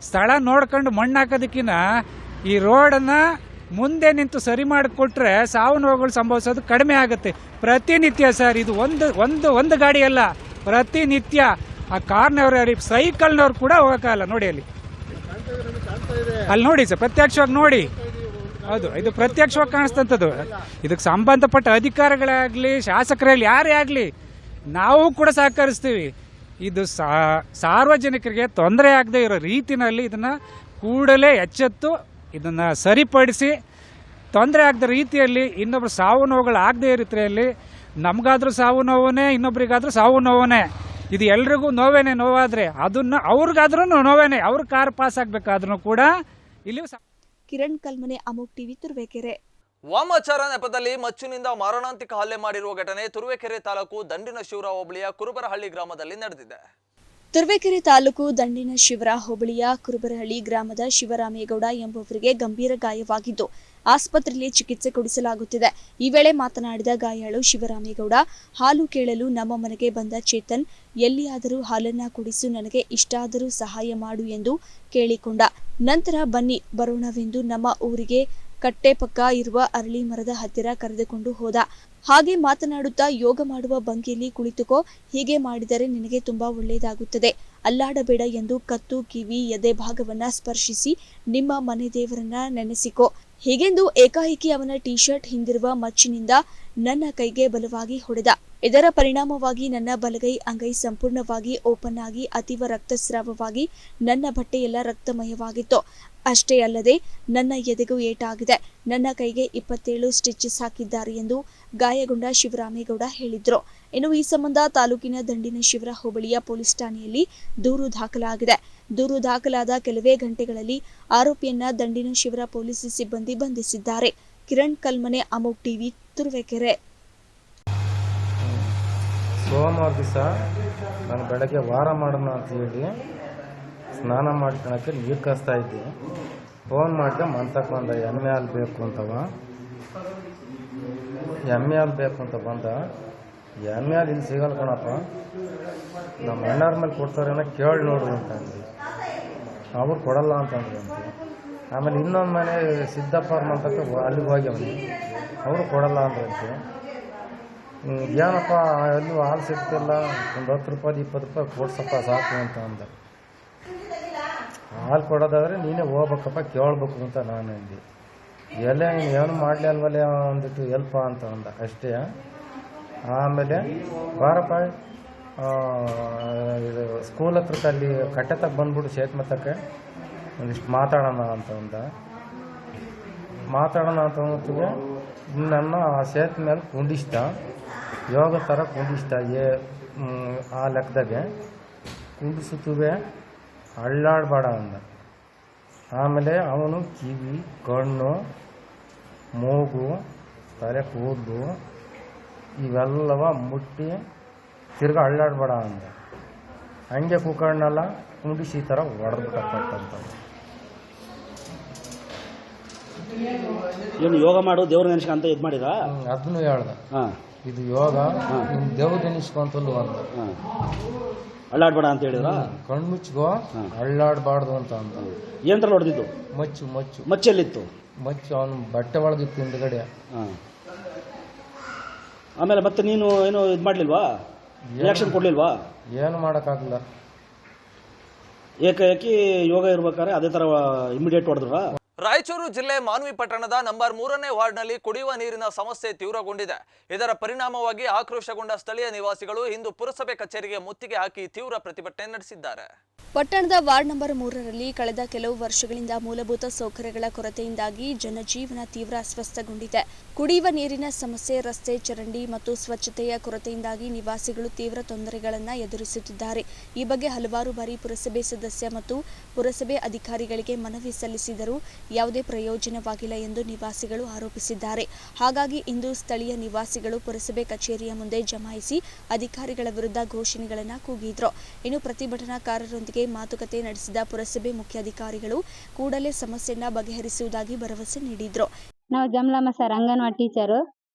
ಸ್ಥಳ ನೋಡ್ಕೊಂಡು ಮಣ್ಣು ಹಾಕೋದಕ್ಕಿಂತ ಈ ರೋಡನ್ನ ಮುಂದೆ ನಿಂತು ಸರಿ ಮಾಡಿಕೊಟ್ರೆ ಸಾವು ನೋವುಗಳು ಸಂಭವಿಸೋದು ಕಡಿಮೆ ಆಗುತ್ತೆ. ಪ್ರತಿನಿತ್ಯ ಸರ್, ಇದು ಒಂದು ಗಾಡಿ ಅಲ್ಲ, ಪ್ರತಿನಿತ್ಯ ಆ ಕಾರ್ನವ್ರು ಸೈಕಲ್ನವ್ರು ಕೂಡ ಹೋಗೋಕ್ಕಾಗಲ್ಲ. ನೋಡಿ ಅಲ್ಲಿ ಅಲ್ಲಿ ನೋಡಿ ಸರ್, ಪ್ರತ್ಯಕ್ಷವಾಗಿ ನೋಡಿ. ಹೌದು, ಇದು ಪ್ರತ್ಯಕ್ಷವಾಗಿ ಕಾಣಿಸ್ತಂಥದ್ದು. ಇದಕ್ಕೆ ಸಂಬಂಧಪಟ್ಟ ಅಧಿಕಾರಿಗಳಾಗಲಿ ಶಾಸಕರಾಗಲಿ ಯಾರೇ ಆಗಲಿ ನಾವು ಕೂಡ ಸಹಕರಿಸ್ತೀವಿ. ಇದು ಸಾರ್ವಜನಿಕರಿಗೆ ತೊಂದರೆ ಆಗದೆ ಇರೋ ರೀತಿಯಲ್ಲಿ ಇದನ್ನು ಕೂಡಲೇ ಎಚ್ಚೆತ್ತು ಇದನ್ನು ಸರಿಪಡಿಸಿ ತೊಂದರೆ ಆಗದ ರೀತಿಯಲ್ಲಿ ಇನ್ನೊಬ್ರು ಸಾವು ನೋವುಗಳು ಆಗದೆ ಇರೋ ರೀತಿಯಲ್ಲಿ ನಮಗಾದ್ರೂ ಸಾವು ನೋವೇ, ಇನ್ನೊಬ್ರಿಗಾದ್ರೂ ಸಾವು ನೋವೇ. ಇದು ಎಲ್ರಿಗೂ ನೋವಾದರೆ ಅದನ್ನು ಅವ್ರಿಗಾದ್ರೂ ನೋವೇನೆ. ಅವ್ರ ಕಾರ್ ಪಾಸ್ ಆಗಬೇಕಾದ್ರೂ ಕೂಡ ಇಲ್ಲಿ ಕಿರಣ್ ಕಲ್ಮನೆ, ಅಮೋಕ್ ಟಿವಿ, ತುರುವೇಕೆರೆ. ವಾಮಾಚಾರ ನೆಪದಲ್ಲಿ ಮಚ್ಚಿನಿಂದ ಮಾರಣಾಂತಿಕ ಹಲ್ಲೆ ಮಾಡಿರುವ ಘಟನೆ ತುರುವೇಕೆರೆ ತಾಲೂಕು ದಂಡಿನ ಶಿವರ ಹೋಬಳಿಯ ಕುರುಬರಹಳ್ಳಿ ಗ್ರಾಮದಲ್ಲಿ ನಡೆದಿದೆ. ತುರುವೇಕೆರೆ ತಾಲೂಕು ದಂಡಿನ ಶಿವರ ಹೋಬಳಿಯ ಕುರುಬರಹಳ್ಳಿ ಗ್ರಾಮದ ಶಿವರಾಮೇಗೌಡ ಎಂಬುವರಿಗೆ ಗಂಭೀರ ಗಾಯವಾಗಿದ್ದು ಆಸ್ಪತ್ರೆಯಲ್ಲಿ ಚಿಕಿತ್ಸೆ ಕೊಡಿಸಲಾಗುತ್ತಿದೆ. ಈ ವೇಳೆ ಮಾತನಾಡಿದ ಗಾಯಾಳು ಶಿವರಾಮೇಗೌಡ, ಹಾಲು ಕೇಳಲು ನಮ್ಮ ಮನೆಗೆ ಬಂದ ಚೇತನ್, ಎಲ್ಲಿಯಾದರೂ ಹಾಲನ್ನ ಕುಡಿಸು, ನನಗೆ ಇಷ್ಟಾದರೂ ಸಹಾಯ ಮಾಡು ಎಂದು ಕೇಳಿಕೊಂಡ. ನಂತರ ಬನ್ನಿ ಬರೋಣವೆಂದು ನಮ್ಮ ಊರಿಗೆ ಕಟ್ಟೆ ಪಕ್ಕ ಇರುವ ಅರಳಿ ಮರದ ಹತ್ತಿರ ಕರೆದುಕೊಂಡು ಹೋದ. ಹಾಗೆ ಮಾತನಾಡುತ್ತಾ, ಯೋಗ ಮಾಡುವ ಭಂಗಿಯಲ್ಲಿ ಕುಳಿತುಕೋ, ಹೀಗೆ ಮಾಡಿದರೆ ನಿನಗೆ ತುಂಬಾ ಒಳ್ಳೆಯದಾಗುತ್ತದೆ, ಅಲ್ಲಾಡಬೇಡ ಎಂದು ಕತ್ತು, ಕಿವಿ, ಎದೆ ಭಾಗವನ್ನ ಸ್ಪರ್ಶಿಸಿ ನಿಮ್ಮ ಮನೆ ದೇವರನ್ನ ನೆನೆಸಿಕೋ ಹೀಗೆಂದು ಏಕಾಏಕಿ ಅವನ ಟಿ ಶರ್ಟ್ ಹಿಂದಿರುವ ಮಚ್ಚಿನಿಂದ ನನ್ನ ಕೈಗೆ ಬಲವಾಗಿ ಹೊಡೆದ. ಇದರ ಪರಿಣಾಮವಾಗಿ ನನ್ನ ಬಲಗೈ ಅಂಗೈ ಸಂಪೂರ್ಣವಾಗಿ ಓಪನ್ ಆಗಿ ಅತೀವ ರಕ್ತಸ್ರಾವವಾಗಿ ನನ್ನ ಬಟ್ಟೆಯೆಲ್ಲ ರಕ್ತಮಯವಾಗಿತ್ತು. ಅಷ್ಟೇ ಅಲ್ಲದೆ ನನ್ನ ಎದೆಗೂ ಏಟಾಗಿದೆ. ನನ್ನ ಕೈಗೆ 27 ಸ್ಟಿಚಸ್ ಹಾಕಿದ್ದಾರೆ ಎಂದು ಗಾಯಗೊಂಡ ಶಿವರಾಮೇಗೌಡ ಹೇಳಿದ್ರು. ಇನ್ನು ಈ ಸಂಬಂಧ ತಾಲೂಕಿನ ದಂಡಿನ ಶಿವರ ಹೋಬಳಿಯ ಪೊಲೀಸ್ ಠಾಣೆಯಲ್ಲಿ ದೂರು ದಾಖಲಾಗಿದೆ. ದೂರು ದಾಖಲಾದ ಕೆಲವೇ ಗಂಟೆಗಳಲ್ಲಿ ಆರೋಪಿಯನ್ನ ದಂಡಿನ ಶಿವರ ಪೊಲೀಸ್ ಸಿಬ್ಬಂದಿ ಬಂಧಿಸಿದ್ದಾರೆ. ಕಿರಣ್ ಕಲ್ಮನೆ, ಅಮೋಕ್ ಟಿವಿ, ತುರುವೇಕೆರೆ. ಸೋಮವಾರ ದಿವಸ ನಾನು ಬೆಳಗ್ಗೆ ವಾರ ಮಾಡೋಣ ಅಂತ ಹೇಳಿ ಸ್ನಾನ ಮಾಡ್ಕೊಳಕ್ಕೆ ನೀರು ಕಾಸ್ತಾ ಇದ್ದೆ. ಫೋನ್ ಮಾಡಿದೆ, ಮಂತಕ್ಕೆ ಬಂದ, ಎಮ್ಮೆ ಹಾಲು ಬೇಕು ಅಂತವ. ಎಮ್ಮೆ ಹಾಲು ಬೇಕು ಅಂತ ಬಂದ. ಎಮ್ಮೆ ಹಾಲು ಇಲ್ಲಿ ಸಿಗಲ್ಲ ಕಣಪ್ಪ, ನಮ್ಮ ಅಣ್ಣಾರ ಮೇಲೆ ಕೊಡ್ತಾರೇನೋ ಕೇಳಿ ನೋಡು ಅಂತ ಅಂದ್ವಿ. ಅವ್ರು ಕೊಡಲ್ಲ ಅಂತಂದ್ರೆ ಅಂತ. ಆಮೇಲೆ ಇನ್ನೊಂದು ಮನೆ ಸಿದ್ದಪ್ಪ ಮಂತಕ್ಕೆ ಅಲ್ಲಿಗೆ ಹೋಗ್ಯವನಿ, ಅವರು ಕೊಡಲ್ಲ ಅಂದ್ರಂತೆ. ಏನಪ್ಪ ಎಲ್ಲೂ ಹಾಲು ಸಿಗ್ತಿಲ್ಲ, ಒಂದು 10 ರೂಪಾಯಿ 20 ರೂಪಾಯಿ ಕೊಡ್ಸಪ್ಪ ಸಾಕು ಅಂತ ಅಂದ. ಹಾಲು ಕೊಡೋದಾದರೆ ನೀನೇ ಹೋಗ್ಬೇಕಪ್ಪ, ಕೇಳ್ಬೇಕು ಅಂತ ನಾನು ಅಂದೆ. ಎಲ್ಲೇ ನೀನು ಏನು ಮಾಡಲಿ ಅಲ್ವಲ್ಲ ಅಂದ್ಬಿಟ್ಟು ಎಲ್ಪ ಅಂತ ಅಂದ ಅಷ್ಟೇ. ಆಮೇಲೆ ಬಾರಪ್ಪ ಇದು ಸ್ಕೂಲ್ ಹತ್ರಕ್ಕೆ ಅಲ್ಲಿ ಕಟ್ಟೆ ತಕ್ಕ ಬಂದ್ಬಿಟ್ಟು ಸೇತುಮತ್ತಕ್ಕೆ ಒಂದಿಷ್ಟು ಮಾತಾಡೋಣ ಅಂತ ಅಂದ. ಮಾತಾಡೋಣ ಅಂತ ಅಂದ್ಬಿಟ್ಟಿಗೆ ನನ್ನ ಆ ಸೇತು ಮೇಲೆ ಕುಂಡಿಸ್ತ, ಯೋಗ ಥರ ಕುಂಡಿಸ್ತ. ಆ ಲೆಕ್ಕದಾಗೆ ಕುಂಡಿಸುತ್ತವೆ, ಅಳ್ಳಾಡಬೇಡ ಅಂದ. ಆಮೇಲೆ ಅವನು ಕಿವಿ, ಕಣ್ಣು, ಮೂಗು, ತಲೆ ಕೂದಲು ಇವೆಲ್ಲವ ಮುಟ್ಟಿ ತಿರ್ಗಿ ಅಳ್ಳಾಡಬೇಡ ಅಂದ. ಹಂಗೆ ಕುಕ್ಕಣ್ಣೆಲ್ಲ ಕುಂಡಿಸಿ ಈ ಥರ ಹೊಡೆದ್ಬಿಟ್ಟಂತ. ಏನು ಯೋಗ ಮಾಡು, ದೇವ್ರ ನೆನೆಸ್ಕ ಅಂತ ಇದು ಮಾಡಿದ. ಅದನ್ನು ಹೇಳ್ದ, ಇದು ಯೋಗ, ದೇವ್ರ ನೆನೆಸ್ಕೊಂತಲ್ವ ಅಂದ. ಅಳ್ಳಾಡ್ಬೇಡ ಅಂತ ಹೇಳಿದ್ರ. ಕಣ್ಮುಚ್ಗೋ, ಅಳ್ಳಾಡಬಾರ್ದು ಅಂತ ಅಂದ. ಏನ್ರಲ್ಲಿ ಹೊಡೆದಿದ್ದು? ಮಚ್ಚು. ಮಚ್ಚೆಲ್ಲಿತ್ತು? ಮಚ್ಚು ಅವನು ಬಟ್ಟೆ ಒಳಗಿತ್ತು ಹಿಂದ್ಗಡೆ. ಆಮೇಲೆ ಮತ್ತೆ ನೀನು ಏನು ಇದು ಮಾಡ್ಲಿಲ್ವಾ, ರಿಯಾಕ್ಷನ್ ಕೊಡ್ಲಿಲ್ವಾ? ಏನು ಮಾಡೋಕ್ಕಾಗಲ್ಲ. ಏಕಾಏಕಿ ಯೋಗ ಇರ್ಬೇಕಾದ್ರೆ ಅದೇ ತರ ಇಮಿಡಿಯೇಟ್ ಹೊಡೆದ್ರ. ರಾಯಚೂರು ಜಿಲ್ಲೆ ಮಾನ್ವಿ ಪಟ್ಟಣದ ನಂಬರ್ 3ನೇ ವಾರ್ಡ್ನಲ್ಲಿ ಕುಡಿಯುವ ನೀರಿನ ಸಮಸ್ಯೆ ತೀವ್ರಗೊಂಡಿದೆ. ಇದರ ಪರಿಣಾಮವಾಗಿ ಆಕ್ರೋಶಗೊಂಡ ಸ್ಥಳೀಯ ನಿವಾಸಿಗಳು ಇಂದು ಪುರಸಭೆ ಕಚೇರಿಗೆ ಮುತ್ತಿಗೆ ಹಾಕಿ ತೀವ್ರ ಪ್ರತಿಭಟನೆ ನಡೆಸಿದ್ದಾರೆ. ಪಟ್ಟಣದ ವಾರ್ಡ್ ನಂಬರ್ 3ರಲ್ಲಿ ಕಳೆದ ಕೆಲವು ವರ್ಷಗಳಿಂದ ಮೂಲಭೂತ ಸೌಕರ್ಯಗಳ ಕೊರತೆಯಿಂದಾಗಿ ಜನಜೀವನ ತೀವ್ರ ಅಸ್ವಸ್ಥಗೊಂಡಿದೆ. ಕುಡಿಯುವ ನೀರಿನ ಸಮಸ್ಯೆ, ರಸ್ತೆ, ಚರಂಡಿ ಮತ್ತು ಸ್ವಚ್ಛತೆಯ ಕೊರತೆಯಿಂದಾಗಿ ನಿವಾಸಿಗಳು ತೀವ್ರ ತೊಂದರೆಗಳನ್ನು ಎದುರಿಸುತ್ತಿದ್ದಾರೆ. ಈ ಬಗ್ಗೆ ಹಲವಾರು ಬಾರಿ ಪುರಸಭೆ ಸದಸ್ಯ ಮತ್ತು ಪುರಸಭೆ ಅಧಿಕಾರಿಗಳಿಗೆ ಮನವಿ ಸಲ್ಲಿಸಿದರೂ ಯಾವುದೇ ಪ್ರಯೋಜನವಾಗಿಲ್ಲ ಎಂದು ನಿವಾಸಿಗಳು ಆರೋಪಿಸಿದ್ದಾರೆ. ಹಾಗಾಗಿ ಇಂದು ಸ್ಥಳೀಯ ನಿವಾಸಿಗಳು ಪುರಸಭೆ ಕಚೇರಿಯ ಮುಂದೆ ಜಮಾಯಿಸಿ ಅಧಿಕಾರಿಗಳ ವಿರುದ್ಧ ಘೋಷಣೆಗಳನ್ನು ಕೂಗಿದ್ರು. ಇನ್ನು ಪ್ರತಿಭಟನಾಕಾರರೊಂದಿಗೆ ಮಾತುಕತೆ ನಡೆಸಿದ ಪುರಸಭೆ ಮುಖ್ಯಾಧಿಕಾರಿಗಳು ಕೂಡಲೇ ಸಮಸ್ಯೆಯನ್ನ ಬಗೆಹರಿಸುವುದಾಗಿ ಭರವಸೆ ನೀಡಿದ್ರು. ನಾವು ಜಮಲಮ್ಮ ಸರ್, ಅಂಗನವಾಡಿ ಟೀಚರು.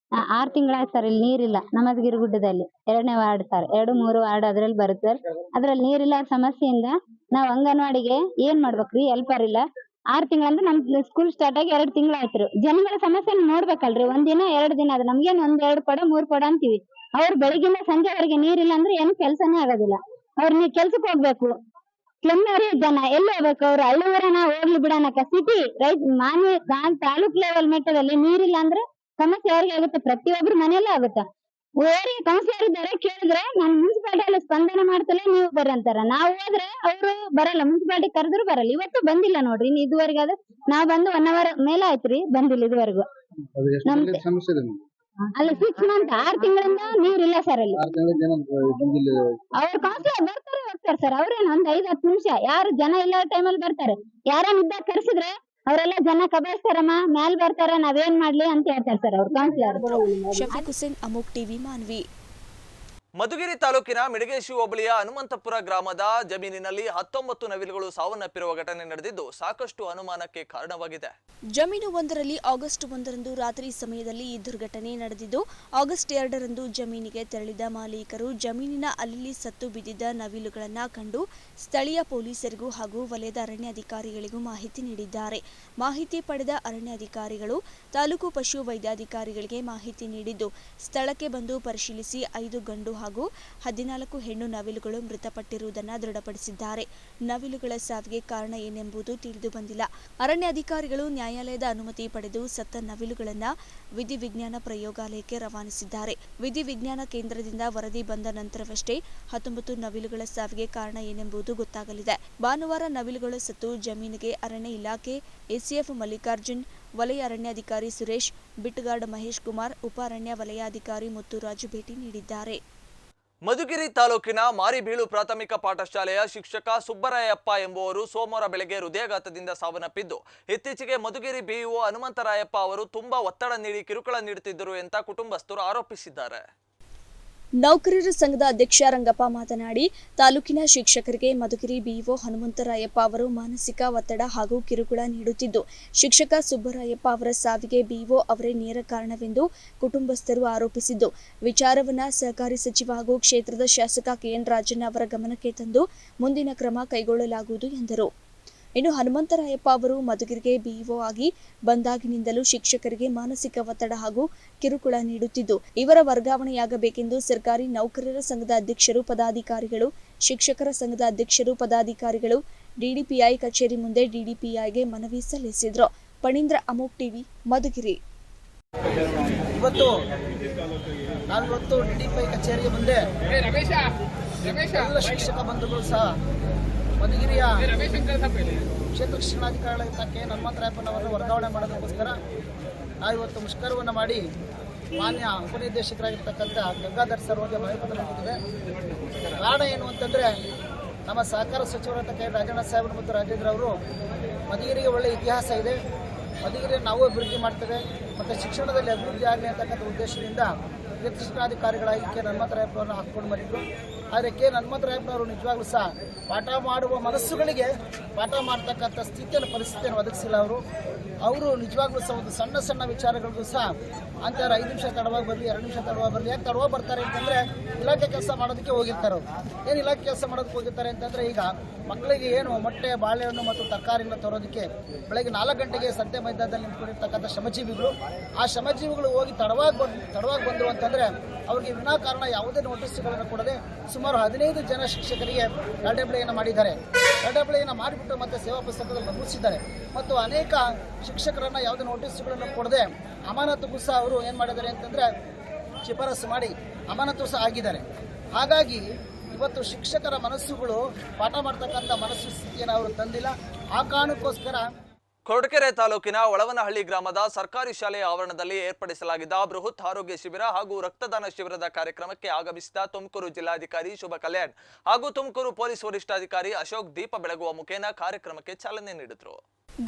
6 ತಿಂಗಳಾಯ್ತು ಸರ್, ಇಲ್ಲಿ ನೀರಿಲ್ಲ. ನಮ್ಮದಗಿರಿ ಗುಡ್ಡದಲ್ಲಿ 2ನೇ ವಾರ್ಡ್ ಸರ್, 2, 3 ವಾರ್ಡ್ ಅದ್ರಲ್ಲಿ ಬರುತ್ತೆ ಸರ್. ಅದ್ರಲ್ಲಿ ನೀರಿಲ್ಲ ಸಮಸ್ಯೆಯಿಂದ ನಾವು ಅಂಗನವಾಡಿಗೆ ಏನ್ ಮಾಡ್ಬೇಕ್ರಿ, ಹೆಲ್ಪರ್ ಇಲ್ಲ. 6 ತಿಂಗಳಂದ್ರೆ ನಮ್ ಸ್ಕೂಲ್ ಸ್ಟಾರ್ಟ್ ಆಗಿ 2 ತಿಂಗಳಾಯ್ತು. ಜನಗಳ ಸಮಸ್ಯೆ ನೋಡ್ಬೇಕಲ್ರಿ. 1 ದಿನ 2 ದಿನ ಅದು ನಮ್ಗೇನು 1, 2 ಕೊಡ 3 ಕೊಡ ಅಂತೀವಿ. ಅವ್ರು ಬೆಳಿಗ್ಗಿಂದ ಸಂಜೆವರೆಗೆ ನೀರಿಲ್ಲ ಅಂದ್ರೆ ಏನು ಕೆಲ್ಸನೇ ಆಗೋದಿಲ್ಲ. ಅವ್ರು ಕೆಲ್ಸಕ್ಕೆ ಹೋಗ್ಬೇಕು. ಸ್ಲಮ್ ಏರಿಯಾ ಜನ ಎಲ್ಲಿ ಹೋಗ್ಬೇಕು? ಅವ್ರು ಹಳ್ಳಿವರನ ಹೋಗ್ಲಿ ಬಿಡೋಣಕ್ಕ. ಸಿಟಿ ಮಾನ್ಯ ತಾಲೂಕ್ ಲೆವೆಲ್ ಮಟ್ಟದಲ್ಲಿ ನೀರಿಲ್ಲ ಅಂದ್ರೆ ಸಮಸ್ಯೆ ಯಾರಿಗೆ ಆಗುತ್ತೆ? ಪ್ರತಿಯೊಬ್ರು ಮನೆಯಲ್ಲೇ ಆಗುತ್ತೆ. ಏರಿಯಾ ಕೌನ್ಸಿಲರ್ ಇದ್ದಾರೆ, ಕೇಳಿದ್ರೆ ನಾನು ಮುನ್ಸಿಪಾಲಿಟಿಯಲ್ಲಿ ಸ್ಪಂದನೆ ಮಾಡ್ತಲೇ ನೀವು ಬರ್ರಿ ಅಂತಾರ. ನಾವು ಹೋದ್ರೆ ಅವರು ಬರಲ್ಲ, ಮುನ್ಸಿಪಾಲಿಟಿ ಕರೆದ್ರು ಬರಲ್ಲ. ಇವತ್ತು ಬಂದಿಲ್ಲ ನೋಡ್ರಿ. ಇದುವರೆಗೆ ಆದ್ರೆ ನಾವ್ ಬಂದು 1 hour ಮೇಲೆ ಆಯ್ತ್ರಿ, ಬಂದಿಲ್ಲ ಇದುವರೆಗೂ. ಅಲ್ಲಿ 6 months 6 ತಿಂಗಳಿಂದ ನೀರಿಲ್ಲ ಸರ್. ಅಲ್ಲಿ ಅವ್ರ ಕೌನ್ಸಿಲರ್ ಬರ್ತಾರೆ ಹೋಗ್ತಾರೆ ಸರ್. ಅವ್ರೇನು ಒಂದ್ 5-10 ನಿಮಿಷ ಯಾರು ಜನ ಇಲ್ಲ ಟೈಮಲ್ಲಿ ಬರ್ತಾರೆ. ಯಾರನ್ನ ಇದ್ದಾಗ ಕರೆಸಿದ್ರೆ ಅವರೆಲ್ಲ ಜನ ಕಬಾಯಿಸ್ತಾರಮ್ಮ, ಮ್ಯಾಲ್ ಬರ್ತಾರ, ನಾವೇನ್ ಮಾಡ್ಲಿ ಅಂತ ಹೇಳ್ತಾರೆ ಸರ್ ಅವ್ರ ಕೌನ್ಸಿಲರ್. ಶಫೀಕ್ ಹುಸೇನ್, ಅಮೋಕ್ ಟಿವಿ, ಮಾನ್ವಿ. ಮಧುಗಿರಿ ತಾಲೂಕಿನ ಮಿಡಗೇಶಿ ಹೋಬಳಿಯ ಹನುಮಂತಪುರ ಗ್ರಾಮದ ಜಮೀನಿನಲ್ಲಿ 19 ನವಿಲುಗಳು ಸಾವನ್ನಪ್ಪಿರುವ ಘಟನೆ ನಡೆದಿದ್ದು ಸಾಕಷ್ಟು ಅನುಮಾನಕ್ಕೆ ಕಾರಣವಾಗಿದೆ. ಜಮೀನು ಒಂದರಲ್ಲಿ ಆಗಸ್ಟ್ 1ರಂದು ರಾತ್ರಿ ಸಮಯದಲ್ಲಿ ಈ ದುರ್ಘಟನೆ ನಡೆದಿದ್ದು, ಆಗಸ್ಟ್ 2ರಂದು ಜಮೀನಿಗೆ ತೆರಳಿದ ಮಾಲೀಕರು ಜಮೀನಿನ ಅಲ್ಲಲ್ಲಿ ಸತ್ತು ಬಿದ್ದಿದ್ದ ನವಿಲುಗಳನ್ನು ಕಂಡು ಸ್ಥಳೀಯ ಪೊಲೀಸರಿಗೂ ಹಾಗೂ ವಲಯದ ಅರಣ್ಯಾಧಿಕಾರಿಗಳಿಗೂ ಮಾಹಿತಿ ನೀಡಿದ್ದಾರೆ. ಮಾಹಿತಿ ಪಡೆದ ಅರಣ್ಯಾಧಿಕಾರಿಗಳು ತಾಲೂಕು ಪಶು ವೈದ್ಯಾಧಿಕಾರಿಗಳಿಗೆ ಮಾಹಿತಿ ನೀಡಿದ್ದು, ಸ್ಥಳಕ್ಕೆ ಬಂದು ಪರಿಶೀಲಿಸಿ 5 ಗಂಡು ಹಾಗೂ 14 ಹೆಣ್ಣು ನವಿಲುಗಳು ಮೃತಪಟ್ಟಿರುವುದನ್ನು ದೃಢಪಡಿಸಿದ್ದಾರೆ. ನವಿಲುಗಳ ಸಾವಿಗೆ ಕಾರಣ ಏನೆಂಬುದು ತಿಳಿದು ಬಂದಿಲ್ಲ. ಅರಣ್ಯಾಧಿಕಾರಿಗಳು ನ್ಯಾಯಾಲಯದ ಅನುಮತಿ ಪಡೆದು ಸತ್ತ ನವಿಲುಗಳನ್ನು ವಿಧಿವಿಜ್ಞಾನ ಪ್ರಯೋಗಾಲಯಕ್ಕೆ ರವಾನಿಸಿದ್ದಾರೆ. ವಿಧಿವಿಜ್ಞಾನ ಕೇಂದ್ರದಿಂದ ವರದಿ ಬಂದ ನಂತರವಷ್ಟೇ 19 ನವಿಲುಗಳ ಸಾವಿಗೆ ಕಾರಣ ಏನೆಂಬುದು ಗೊತ್ತಾಗಲಿದೆ. ಭಾನುವಾರ ನವಿಲುಗಳ ಸತ್ತು ಜಮೀನಿಗೆ ಅರಣ್ಯ ಇಲಾಖೆ ಎಸಿಎಫ್ ಮಲ್ಲಿಕಾರ್ಜುನ್, ವಲಯ ಅರಣ್ಯಾಧಿಕಾರಿ ಸುರೇಶ್, ಬಿಟ್ಗಾರ್ಡ್ ಮಹೇಶ್ ಕುಮಾರ್, ಉಪ ಅರಣ್ಯ ವಲಯಾಧಿಕಾರಿ ಮುತ್ತುರಾಜು ಭೇಟಿ ನೀಡಿದ್ದಾರೆ. ಮಧುಗಿರಿ ತಾಲೂಕಿನ ಮಾರಿಬೀಳು ಪ್ರಾಥಮಿಕ ಪಾಠಶಾಲೆಯ ಶಿಕ್ಷಕ ಸುಬ್ಬರಾಯಪ್ಪ ಎಂಬುವರು ಸೋಮವಾರ ಬೆಳಗ್ಗೆ ಹೃದಯಾಘಾತದಿಂದ ಸಾವನ್ನಪ್ಪಿದ್ದು, ಇತ್ತೀಚೆಗೆ ಮಧುಗಿರಿ ಬಿಇಒ ಹನುಮಂತರಾಯಪ್ಪ ಅವರು ತುಂಬಾ ಒತ್ತಡ ನೀಡಿ ಕಿರುಕುಳ ನೀಡುತ್ತಿದ್ದರು ಅಂತ ಕುಟುಂಬಸ್ಥರು ಆರೋಪಿಸಿದ್ದಾರೆ. ನೌಕರರ ಸಂಘದ ಅಧ್ಯಕ್ಷ ರಂಗಪ್ಪ ಮಾತನಾಡಿ, ತಾಲೂಕಿನ ಶಿಕ್ಷಕರಿಗೆ ಮಧುಗಿರಿ ಬಿಇಒ ಹನುಮಂತರಾಯಪ್ಪ ಅವರು ಮಾನಸಿಕ ಒತ್ತಡ ಹಾಗೂ ಕಿರುಕುಳ ನೀಡುತ್ತಿದ್ದು, ಶಿಕ್ಷಕ ಸುಬ್ಬರಾಯಪ್ಪ ಅವರ ಸಾವಿಗೆ ಬಿಇಒ ಅವರೇ ನೇರ ಕಾರಣವೆಂದು ಕುಟುಂಬಸ್ಥರು ಆರೋಪಿಸಿದ್ದು, ವಿಚಾರವನ್ನ ಸಹಕಾರಿ ಸಚಿವ ಹಾಗೂ ಕ್ಷೇತ್ರದ ಶಾಸಕ ಕೆಎನ್ ರಾಜಣ್ಣ ಅವರ ಗಮನಕ್ಕೆ ತಂದು ಮುಂದಿನ ಕ್ರಮ ಕೈಗೊಳ್ಳಲಾಗುವುದು ಎಂದರು. ಇನ್ನು ಹನುಮಂತರಾಯಪ್ಪ ಅವರು ಮಧುಗಿರಿಗೆ ಬಿಇಒ ಆಗಿ ಬಂದಾಗಿನಿಂದಲೂ ಶಿಕ್ಷಕರಿಗೆ ಮಾನಸಿಕ ಒತ್ತಡ ಹಾಗೂ ಕಿರುಕುಳ ನೀಡುತ್ತಿದ್ದು, ಇವರ ವರ್ಗಾವಣೆಯಾಗಬೇಕೆಂದು ಸರ್ಕಾರಿ ನೌಕರರ ಸಂಘದ ಅಧ್ಯಕ್ಷರು, ಪದಾಧಿಕಾರಿಗಳು, ಶಿಕ್ಷಕರ ಸಂಘದ ಅಧ್ಯಕ್ಷರು, ಪದಾಧಿಕಾರಿಗಳು ಡಿಡಿಪಿಐ ಕಚೇರಿ ಮುಂದೆ ಡಿಡಿಪಿಐಗೆ ಮನವಿ ಸಲ್ಲಿಸಿದ್ರು. ಪಣೀಂದ್ರ, ಅಮೋಕ್ ಟಿವಿ, ಮಧುಗಿರಿ. ಇವತ್ತು ಡಿಡಿಪಿಐ ಕಚೇರಿಗೆ ಮುಂದೆ ಎಲ್ಲ ಶಿಕ್ಷಕ ಬಂಧುಗಳು ಸಹ ಮಧುಗಿರಿಯ ಕ್ಷೇತ್ರ ಶಿಕ್ಷಣಾಧಿಕಾರಿಗಳ ಕೆ ಹನುಮಂತರಾಯಪ್ಪನವರನ್ನು ವರ್ಗಾವಣೆ ಮಾಡೋದಕ್ಕೋಸ್ಕರ ನಾವಿವತ್ತು ಮುಷ್ಕರವನ್ನು ಮಾಡಿ ಮಾನ್ಯ ಉಪನಿರ್ದೇಶಕರಾಗಿರ್ತಕ್ಕಂಥ ಗಂಗಾಧರ್ ಸರ್ ಅವರಿಗೆ ಮನವಿ ಪತ್ರ ನೀಡಿದ್ದೇವೆ. ಕಾರಣ ಏನು ಅಂತಂದರೆ, ನಮ್ಮ ಸಹಕಾರ ಸಚಿವರಾದ ಕೆ ರಾಜಣ್ಣ ಸಾಹೇಬರು ಮತ್ತು ರಾಜೇಂದ್ರ ಅವರು ಮಧುಗಿರಿಗೆ ಒಳ್ಳೆಯ ಇತಿಹಾಸ ಇದೆ, ಮಧುಗಿರಿಯನ್ನು ನಾವು ಅಭಿವೃದ್ಧಿ ಮಾಡ್ತೇವೆ ಮತ್ತು ಶಿಕ್ಷಣದಲ್ಲಿ ಅಭಿವೃದ್ಧಿ ಆಗಲಿ ಅಂತಕ್ಕಂಥ ಉದ್ದೇಶದಿಂದ ಶಿಕ್ಷಣಾಧಿಕಾರಿಗಳಾಗಿ ಕೆ ಹನುಮಂತರಾಯಪ್ಪನವರನ್ನು ಹಾಕ್ಕೊಂಡು ಬಂದಿದ್ದರು. ಆದರೆ ಕೆ ಹನುಮಂತರಾಯಪ್ಪನವರು ನಿಜವಾಗ್ಲೂ ಸಹ ಪಾಠ ಮಾಡುವ ಮನಸ್ಸುಗಳಿಗೆ ಪಾಠ ಮಾಡ್ತಕ್ಕಂಥ ಪರಿಸ್ಥಿತಿಯನ್ನು ಒದಗಿಸಿಲ್ಲ. ಅವರು ನಿಜವಾಗ್ಲೂ ಸಹ ಒಂದು ಸಣ್ಣ ಸಣ್ಣ ವಿಚಾರಗಳಿಗೂ ಸಹ ಅಂತಾರೆ 5 ನಿಮಿಷ ತಡವಾಗಿ ಬರಲಿ, 2 ನಿಮಿಷ ತಡವಾಗಿ ಬರಲಿ. ಯಾಕೆ ತಡವಾಗಿ ಬರ್ತಾರೆ ಅಂತಂದರೆ ಇಲಾಖೆ ಕೆಲಸ ಮಾಡೋದಕ್ಕೆ ಹೋಗಿರ್ತಾರೆ. ಅವರು ಏನು ಇಲಾಖೆ ಕೆಲಸ ಮಾಡೋದಕ್ಕೆ ಹೋಗಿರ್ತಾರೆ ಅಂತಂದರೆ, ಈಗ ಮಕ್ಕಳಿಗೆ ಏನು ಮೊಟ್ಟೆ, ಬಾಳೆಹಣ್ಣು ಮತ್ತು ತರಕಾರಿನ ತರೋದಕ್ಕೆ ಬೆಳಗ್ಗೆ 4 ಗಂಟೆಗೆ ಸಂತೆ ಮೈದಾನದಲ್ಲಿ ನಿಂತ್ಕೊಂಡಿರ್ತಕ್ಕಂಥ ಶ್ರಮಜೀವಿಗಳು, ಆ ಶ್ರಮಜೀವಿಗಳು ಹೋಗಿ ತಡವಾಗಿ ಬಂದರು ಅಂತಂದರೆ ಅವರಿಗೆ ವಿನಾಕಾರಣ ಯಾವುದೇ ನೋಟಿಸ್ಗಳನ್ನು ಕೊಡದೆ ಸುಮಾರು 15 ಜನ ಶಿಕ್ಷಕರಿಗೆ ರಡ್ಡಬಳೆಯನ್ನು ಮಾಡಿದ್ದಾರೆ. ರಡ್ಡಬಳೆಯನ್ನು ಮಾಡಿಬಿಟ್ಟು ಮತ್ತೆ ಸೇವಾ ಪುಸ್ತಕದಲ್ಲಿ ನಮೂದಿಸಿದ್ದಾರೆ. ಮತ್ತು ಅನೇಕ ಶಿಕ್ಷಕರನ್ನು ಯಾವುದೇ ನೋಟಿಸ್ಗಳನ್ನು ಕೊಡದೆ ಅಮಾನತುಗೂ ಸಹ ಅವರು ಏನು ಮಾಡಿದ್ದಾರೆ ಅಂತಂದರೆ ಶಿಫಾರಸು ಮಾಡಿ ಅಮಾನತು ಸಹ ಆಗಿದ್ದಾರೆ. ಹಾಗಾಗಿ ಇವತ್ತು ಶಿಕ್ಷಕರ ಮನಸ್ಸುಗಳು ಪಾಠ ಮಾಡ್ತಕ್ಕಂಥ ಮನಸ್ಸು ಸ್ಥಿತಿಯನ್ನು ಅವರು ತಂದಿಲ್ಲ. ಆ ಕಾರಣಕ್ಕೋಸ್ಕರ ಕೊರಟಗೆರೆ ತಾಲೂಕಿನ ಒಳವನಹಳ್ಳಿ ಗ್ರಾಮದ ಸರ್ಕಾರಿ ಶಾಲೆಯ ಆವರಣದಲ್ಲಿ ಏರ್ಪಡಿಸಲಾಗಿದ್ದ ಬೃಹತ್ ಆರೋಗ್ಯ ಶಿಬಿರ ಹಾಗೂ ರಕ್ತದಾನ ಶಿಬಿರದ ಕಾರ್ಯಕ್ರಮಕ್ಕೆ ಆಗಮಿಸಿದ ತುಮಕೂರು ಜಿಲ್ಲಾಧಿಕಾರಿ ಶುಭ ಕಲ್ಯಾಣ್ ಹಾಗೂ ತುಮಕೂರು ಪೊಲೀಸ್ ವರಿಷ್ಠಾಧಿಕಾರಿ ಅಶೋಕ್ ದೀಪ ಬೆಳಗುವ ಮುಖೇನ ಕಾರ್ಯಕ್ರಮಕ್ಕೆ ಚಾಲನೆ ನೀಡಿದರು.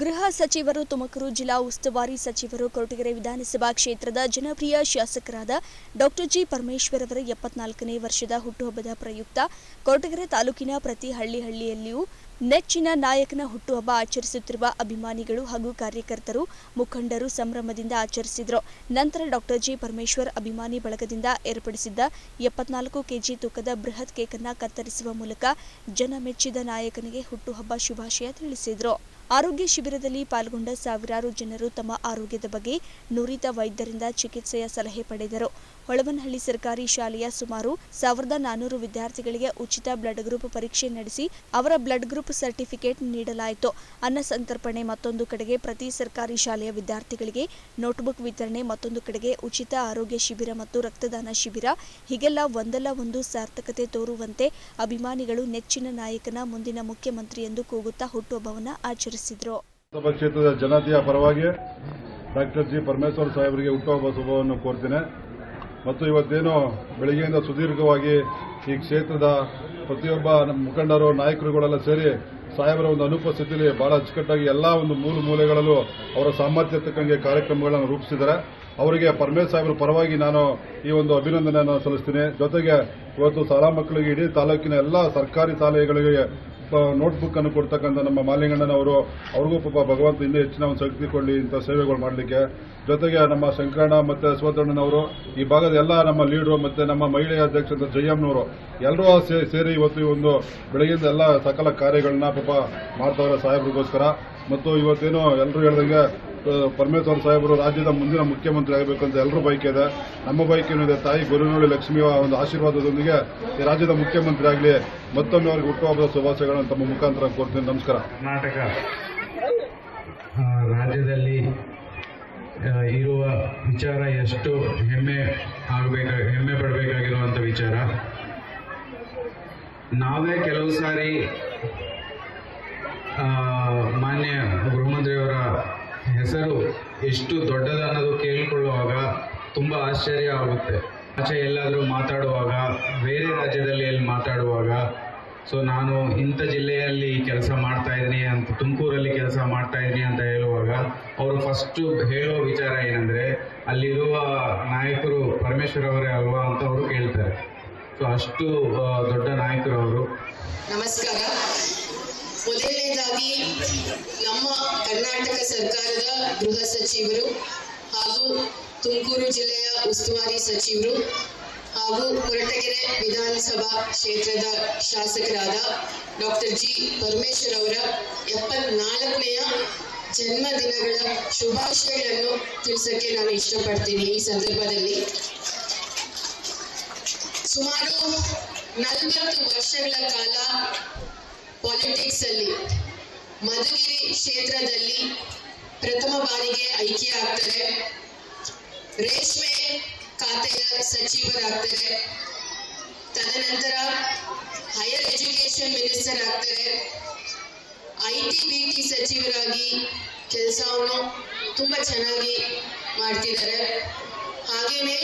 ಗೃಹ ಸಚಿವರು, ತುಮಕೂರು ಜಿಲ್ಲಾ ಉಸ್ತುವಾರಿ ಸಚಿವರು, ಕೊರಟಗೆರೆ ವಿಧಾನಸಭಾ ಕ್ಷೇತ್ರದ ಜನಪ್ರಿಯ ಶಾಸಕರಾದ ಡಾಕ್ಟರ್ ಜಿ ಪರಮೇಶ್ವರ್ ಅವರ 74ನೇ ವರ್ಷದ ಹುಟ್ಟುಹಬ್ಬದ ಪ್ರಯುಕ್ತ ಕೊರಟಗೆರೆ ತಾಲೂಕಿನ ಪ್ರತಿ ಹಳ್ಳಿಯಲ್ಲಿಯೂ ನೆಚ್ಚಿನ ನಾಯಕನ ಹುಟ್ಟುಹಬ್ಬ ಆಚರಿಸುತ್ತಿರುವ ಅಭಿಮಾನಿಗಳು ಹಾಗೂ ಕಾರ್ಯಕರ್ತರು, ಮುಖಂಡರು ಸಂಭ್ರಮದಿಂದ ಆಚರಿಸಿದರು. ನಂತರ ಡಾಕ್ಟರ್ ಜಿ ಪರಮೇಶ್ವರ್ ಅಭಿಮಾನಿ ಬಳಗದಿಂದ ಏರ್ಪಡಿಸಿದ್ದ 74 ಕೆಜಿ ತೂಕದ ಬೃಹತ್ ಕೇಕನ್ನು ಕತ್ತರಿಸುವ ಮೂಲಕ ಜನ ಮೆಚ್ಚಿದ ನಾಯಕನಿಗೆ ಹುಟ್ಟುಹಬ್ಬ ಶುಭಾಶಯ ತಿಳಿಸಿದರು. ಆರೋಗ್ಯ ಶಿಬಿರದಲ್ಲಿ ಪಾಲ್ಗೊಂಡ ಸಾವಿರಾರು ಜನರು ತಮ್ಮ ಆರೋಗ್ಯದ ಬಗ್ಗೆ ನುರಿತ ವೈದ್ಯರಿಂದ ಚಿಕಿತ್ಸೆಯ ಸಲಹೆ ಪಡೆದರು. ಹೊಳವನಹಳ್ಳಿ ಸರ್ಕಾರಿ ಶಾಲೆಯ ಸುಮಾರು 1400 ವಿದ್ಯಾರ್ಥಿಗಳಿಗೆ ಉಚಿತ ಬ್ಲಡ್ ಗ್ರೂಪ್ ಪರೀಕ್ಷೆ ನಡೆಸಿ ಅವರ ಬ್ಲಡ್ ಗ್ರೂಪ್ ಸರ್ಟಿಫಿಕೇಟ್ ನೀಡಲಾಯಿತು. ಅನ್ನ ಸಂತರ್ಪಣೆ ಮತ್ತೊಂದು ಕಡೆಗೆ ಪ್ರತಿ ಸರ್ಕಾರಿ ಶಾಲೆಯ ವಿದ್ಯಾರ್ಥಿಗಳಿಗೆ ನೋಟ್ಬುಕ್ ವಿತರಣೆ, ಮತ್ತೊಂದು ಕಡೆಗೆ ಉಚಿತ ಆರೋಗ್ಯ ಶಿಬಿರ ಮತ್ತು ರಕ್ತದಾನ ಶಿಬಿರ. ಹೀಗೆಲ್ಲ ಒಂದಲ್ಲ ಒಂದು ಸಾರ್ಥಕತೆ ತೋರುವಂತೆ ಅಭಿಮಾನಿಗಳು ನೆಚ್ಚಿನ ನಾಯಕನ ಮುಂದಿನ ಮುಖ್ಯಮಂತ್ರಿ ಎಂದು ಕೂಗುತ್ತಾ ಹುಟ್ಟುಹಬ್ಬವನ್ನು ಆಚರಿಸಿದರು. ಕ್ಷೇತ್ರದ ಜನತೆಯ ಪರವಾಗಿ ಡಾಕ್ಟರ್ ಜಿ ಪರಮೇಶ್ವರ್ ಸಾಹೇಬರಿಗೆ ಹುಟ್ಟುಹಬ್ಬ ಶುಭವನ್ನು ಕೋರ್ತೇನೆ. ಮತ್ತು ಇವತ್ತೇನು ಬೆಳಗ್ಗೆಯಿಂದ ಸುದೀರ್ಘವಾಗಿ ಈ ಕ್ಷೇತ್ರದ ಪ್ರತಿಯೊಬ್ಬ ಮುಖಂಡರು, ನಾಯಕರುಗಳೆಲ್ಲ ಸೇರಿ ಸಾಹೇಬರ ಒಂದು ಅನುಪಸ್ಥಿತಿಯಲ್ಲಿ ಬಹಳ ಅಚ್ಚುಕಟ್ಟಾಗಿ ಎಲ್ಲ ಒಂದು ಮೂಲೆಗಳಲ್ಲೂ ಅವರ ಸಾಮರ್ಥ್ಯ ತಕ್ಕಂಗೆ ಕಾರ್ಯಕ್ರಮಗಳನ್ನು ರೂಪಿಸಿದ್ದಾರೆ. ಅವರಿಗೆ ಪರಮೇಶ್ ಸಾಹೇಬರ ಪರವಾಗಿ ನಾನು ಈ ಒಂದು ಅಭಿನಂದನೆಯನ್ನು ಸಲ್ಲಿಸ್ತೀನಿ. ಜೊತೆಗೆ ಇವತ್ತು ಶಾಲಾ ಮಕ್ಕಳಿಗೆ ಇಡೀ ತಾಲೂಕಿನ ಎಲ್ಲ ಸರ್ಕಾರಿ ಶಾಲೆಗಳಿಗೆ ನೋಟ್ಬುಕ್ ಅನ್ನು ಕೊಡ್ತಕ್ಕಂಥ ನಮ್ಮ ಮಾಲಿಂಗಣ್ಣನವರು, ಅವ್ರಿಗೂ ಪಾಪ ಭಗವಂತ ಇನ್ನೂ ಹೆಚ್ಚಿನ ಒಂದು ಶಕ್ತಿ ಕೊಡಲಿ ಇಂಥ ಸೇವೆಗಳು ಮಾಡಲಿಕ್ಕೆ. ಜೊತೆಗೆ ನಮ್ಮ ಶಂಕರಣ್ಣ ಮತ್ತು ಶಿವತಣ್ಣನವರು, ಈ ಭಾಗದ ಎಲ್ಲ ನಮ್ಮ ಲೀಡರು ಮತ್ತು ನಮ್ಮ ಮಹಿಳೆಯ ಅಧ್ಯಕ್ಷ ಜಯಮ್ಮನವರು ಎಲ್ಲರೂ ಸೇರಿ ಇವತ್ತು ಈ ಒಂದು ಬೆಳಗ್ಗೆಯಿಂದ ಎಲ್ಲ ಸಕಲ ಕಾರ್ಯಗಳನ್ನ ಪಾಪ ಮಾಡ್ತಾವ್ರೆ ಸಾಹೇಬ್ರಿಗೋಸ್ಕರ. ಮತ್ತು ಇವತ್ತೇನು ಎಲ್ಲರೂ ಹೇಳ್ದಂಗೆ ಪರಮೇಶ್ವರ್ ಸಾಹೇಬರು ರಾಜ್ಯದ ಮುಂದಿನ ಮುಖ್ಯಮಂತ್ರಿ ಆಗಬೇಕು ಅಂತ ಎಲ್ಲರೂ ಬಯಕೆ ಇದೆ. ನಮ್ಮ ಬಯಕೆ ಇದೆ. ತಾಯಿ ಗುರುನೋಳಿ ಲಕ್ಷ್ಮಿಯ ಒಂದು ಆಶೀರ್ವಾದದೊಂದಿಗೆ ಈ ರಾಜ್ಯದ ಮುಖ್ಯಮಂತ್ರಿ ಆಗಲಿ. ಮತ್ತೊಮ್ಮೆ ಅವರಿಗೆ ಹುಟ್ಟುಹಬ್ಬದ ಶುಭಾಶಯಗಳನ್ನು ತಮ್ಮ ಮುಖಾಂತರ ಕೋರ್ತೀನಿ. ನಮಸ್ಕಾರ. ಕರ್ನಾಟಕ ರಾಜ್ಯದಲ್ಲಿ ಇರುವ ವಿಚಾರ ಎಷ್ಟು ಹೆಮ್ಮೆ ಪಡಬೇಕಾಗಿರುವಂಥ ವಿಚಾರ. ನಾವೇ ಕೆಲವು ಸಾರಿ ಮಾನ್ಯ ಗೃಹಮಂತ್ರಿಯವರ ಹೆಸರು ಎಷ್ಟು ದೊಡ್ಡದನ್ನೋದು ಕೇಳಿಕೊಳ್ಳುವಾಗ ತುಂಬ ಆಶ್ಚರ್ಯ ಆಗುತ್ತೆ. ಆಚೆ ಎಲ್ಲಾದರೂ ಮಾತಾಡುವಾಗ, ಬೇರೆ ರಾಜ್ಯದಲ್ಲಿ ಎಲ್ಲಿ ಮಾತಾಡುವಾಗ, ಸೊ ನಾನು ಇಂಥ ಜಿಲ್ಲೆಯಲ್ಲಿ ಕೆಲಸ ಮಾಡ್ತಾ ಇದ್ದೀನಿ ಅಂತ, ತುಮಕೂರಲ್ಲಿ ಕೆಲಸ ಮಾಡ್ತಾ ಇದ್ದೀನಿ ಅಂತ ಹೇಳುವಾಗ ಅವರು ಫಸ್ಟು ಹೇಳೋ ವಿಚಾರ ಏನಂದರೆ ಅಲ್ಲಿರುವ ನಾಯಕರು ಪರಮೇಶ್ವರ್ ಅವರೇ ಅಲ್ವಾ ಅಂತ ಅವರು ಕೇಳ್ತಾರೆ. ಸೊ ಅಷ್ಟು ದೊಡ್ಡ ನಾಯಕರು ಅವರು. ನಮಸ್ಕಾರ. ಮೊದಲನೇದಾಗಿ ನಮ್ಮ ಕರ್ನಾಟಕ ಸರ್ಕಾರದ ಗೃಹ ಸಚಿವರು ಹಾಗೂ ತುಮಕೂರು ಜಿಲ್ಲೆಯ ಉಸ್ತುವಾರಿ ಸಚಿವರು ಹಾಗೂ ಕೊರಟಗೆರೆ ವಿಧಾನಸಭಾ ಕ್ಷೇತ್ರದ ಶಾಸಕರಾದ ಡಾಕ್ಟರ್ ಜಿ ಪರಮೇಶ್ವರ್ ಅವರ 74ನೆಯ ಜನ್ಮದಿನಗಳ ಶುಭಾಶಯಗಳನ್ನು ತಿಳಿಸಕ್ಕೆ ನಾನು ಇಷ್ಟಪಡ್ತೀನಿ. ಈ ಸಂದರ್ಭದಲ್ಲಿ ಸುಮಾರು 40 ವರ್ಷಗಳ ಕಾಲ ಪಾಲಿಟಿಕ್ಸ್ ಅಲ್ಲಿ ಮಧುಗಿರಿ ಕ್ಷೇತ್ರದಲ್ಲಿ ಪ್ರಥಮ ಬಾರಿಗೆ ಆಯ್ಕೆ ಆಗ್ತಾರೆ. ರೇಷ್ಮೆ ಖಾತೆಯ ಸಚಿವರಾಗ್ತಾರೆ. ತದನಂತರ ಹೈಯರ್ ಎಜುಕೇಶನ್ ಮಿನಿಸ್ಟರ್ ಆಗ್ತಾರೆ. ITBT ಸಚಿವರಾಗಿ ಕೆಲಸವನ್ನು ತುಂಬಾ ಚೆನ್ನಾಗಿ ಮಾಡ್ತಿದ್ದಾರೆ. ಹಾಗೇನೆ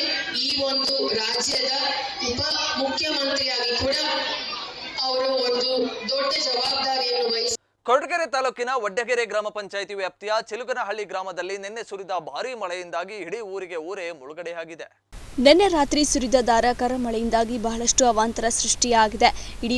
ಈ ಒಂದು ರಾಜ್ಯದ ಉಪ ಮುಖ್ಯಮಂತ್ರಿಯಾಗಿ ಕೂಡ ಅವರು ಒಂದು ದೊಡ್ಡ ಜವಾಬ್ದಾರಿಯನ್ನು ವಹಿಸಿ. ಕೊರಟಗೆರೆ ತಾಲೂಕಿನ ವಡ್ಡಗೆರೆ ಗ್ರಾಮ ಪಂಚಾಯಿತಿ ವ್ಯಾಪ್ತಿಯ ಚಿಲುಗನಹಳ್ಳಿ ಗ್ರಾಮದಲ್ಲಿ ನಿನ್ನೆ ಸುರಿದ ಭಾರೀ ಮಳೆಯಿಂದಾಗಿ ಇಡೀ ಊರೇ ಮುಳುಗಡೆಯಾಗಿದೆ. ನಿನ್ನೆ ರಾತ್ರಿ ಸುರಿದ ಧಾರಾಕಾರ ಮಳೆಯಿಂದಾಗಿ ಬಹಳಷ್ಟು ಅವಾಂತರ ಸೃಷ್ಟಿಯಾಗಿದೆ. ಇಡೀ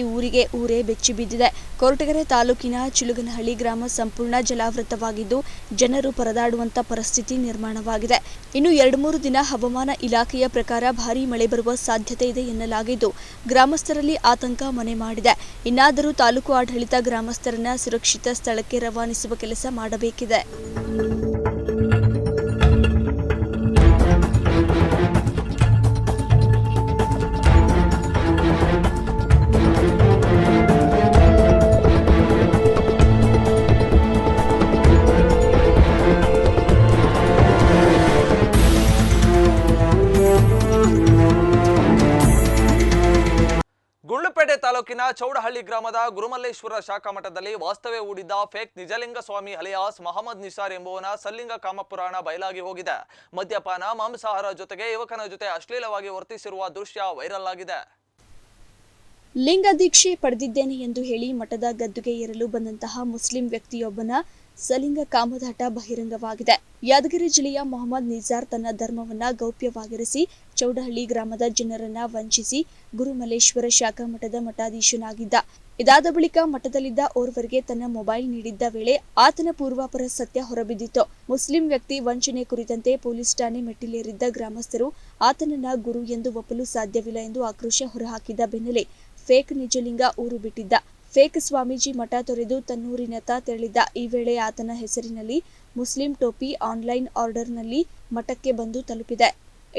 ಊರೇ ಬೆಚ್ಚಿ ಬಿದ್ದಿದೆ. ಕೊರಟಗೆರೆ ತಾಲೂಕಿನ ಚಿಲುಗನಹಳ್ಳಿ ಗ್ರಾಮ ಸಂಪೂರ್ಣ ಜಲಾವೃತವಾಗಿದ್ದು ಜನರು ಪರದಾಡುವಂತ ಪರಿಸ್ಥಿತಿ ನಿರ್ಮಾಣವಾಗಿದೆ. ಇನ್ನು 2-3 ದಿನ ಹವಾಮಾನ ಇಲಾಖೆಯ ಪ್ರಕಾರ ಭಾರೀ ಮಳೆ ಬರುವ ಸಾಧ್ಯತೆ ಇದೆ ಎನ್ನಲಾಗಿದ್ದು ಗ್ರಾಮಸ್ಥರಲ್ಲಿ ಆತಂಕ ಮನೆ ಮಾಡಿದೆ. ಇನ್ನಾದರೂ ತಾಲೂಕು ಆಡಳಿತ ಗ್ರಾಮಸ್ಥರನ್ನ ಸುರಕ್ಷಿತ ಸ್ಥಳಕ್ಕೆ ರವಾನಿಸುವ ಕೆಲಸ ಮಾಡಬೇಕಿದೆ. ಗುಂಡ್ಲುಪೇಟೆ ತಾಲೂಕಿನ ಚೌಡಹಳ್ಳಿ ಗ್ರಾಮದ ಗುರುಮಲ್ಲೇಶ್ವರ ಶಾಖಾ ಮಠದಲ್ಲಿ ವಾಸ್ತವ್ಯ ಹೂಡಿದ್ದ ಫೇಕ್ ನಿಜಲಿಂಗ ಸ್ವಾಮಿ ಅಲಿಯಾಸ್ ಮಹಮ್ಮದ್ ನಿಸಾರ್ ಎಂಬುವನ ಸಲ್ಲಿಂಗ ಕಾಮಪುರಾಣ ಬಯಲಾಗಿ ಹೋಗಿದೆ. ಮದ್ಯಪಾನ, ಮಾಂಸಾಹಾರ ಜೊತೆಗೆ ಯುವಕನ ಜೊತೆ ಅಶ್ಲೀಲವಾಗಿ ವರ್ತಿಸಿರುವ ದೃಶ್ಯ ವೈರಲ್ ಆಗಿದೆ. ಲಿಂಗ ದೀಕ್ಷೆ ಪಡೆದಿದ್ದೇನೆ ಎಂದು ಹೇಳಿ ಮಠದ ಗದ್ದುಗೆ ಏರಲು ಬಂದಂತಹ ಮುಸ್ಲಿಂ ವ್ಯಕ್ತಿಯೊಬ್ಬನ ಸಲಿಂಗ ಕಾಮದಾಟ ಬಹಿರಂಗವಾಗಿದೆ. ಯಾದಗಿರಿ ಜಿಲ್ಲೆಯ ಮೊಹಮ್ಮದ್ ನಿಸಾರ್ ತನ್ನ ಧರ್ಮವನ್ನ ಗೌಪ್ಯವಾಗಿರಿಸಿ ಚೌಡಹಳ್ಳಿ ಗ್ರಾಮದ ಜನರನ್ನ ವಂಚಿಸಿ ಗುರುಮಲ್ಲೇಶ್ವರ ಶಾಖಾ ಮಠದ ಮಠಾಧೀಶನಾಗಿದ್ದ. ಇದಾದ ಬಳಿಕ ಮಠದಲ್ಲಿದ್ದ ಓರ್ವರಿಗೆ ತನ್ನ ಮೊಬೈಲ್ ನೀಡಿದ್ದ ವೇಳೆ ಆತನ ಪೂರ್ವಾಪರ ಸತ್ಯ ಹೊರಬಿದ್ದಿತ್ತು. ಮುಸ್ಲಿಂ ವ್ಯಕ್ತಿ ವಂಚನೆ ಕುರಿತಂತೆ ಪೊಲೀಸ್ ಠಾಣೆ ಮೆಟ್ಟಿಲೇರಿದ್ದ ಗ್ರಾಮಸ್ಥರು ಆತನನ್ನ ಗುರು ಎಂದು ಒಪ್ಪಲು ಸಾಧ್ಯವಿಲ್ಲ ಎಂದು ಆಕ್ರೋಶ ಹೊರಹಾಕಿದ ಬೆನ್ನಲ್ಲೇ ಫೇಕ್ ನಿಜಲಿಂಗ ಊರು ಬಿಟ್ಟಿದ್ದ. ಫೇಕ್ ಸ್ವಾಮೀಜಿ ಮಠ ತೊರೆದು ತನ್ನೂರಿನತ್ತ ತೆರಳಿದ್ದ. ಈ ವೇಳೆ ಆತನ ಹೆಸರಿನಲ್ಲಿ ಮುಸ್ಲಿಂ ಟೋಪಿ ಆನ್ಲೈನ್ ಆರ್ಡರ್ನಲ್ಲಿ ಮಠಕ್ಕೆ ಬಂದು ತಲುಪಿದೆ.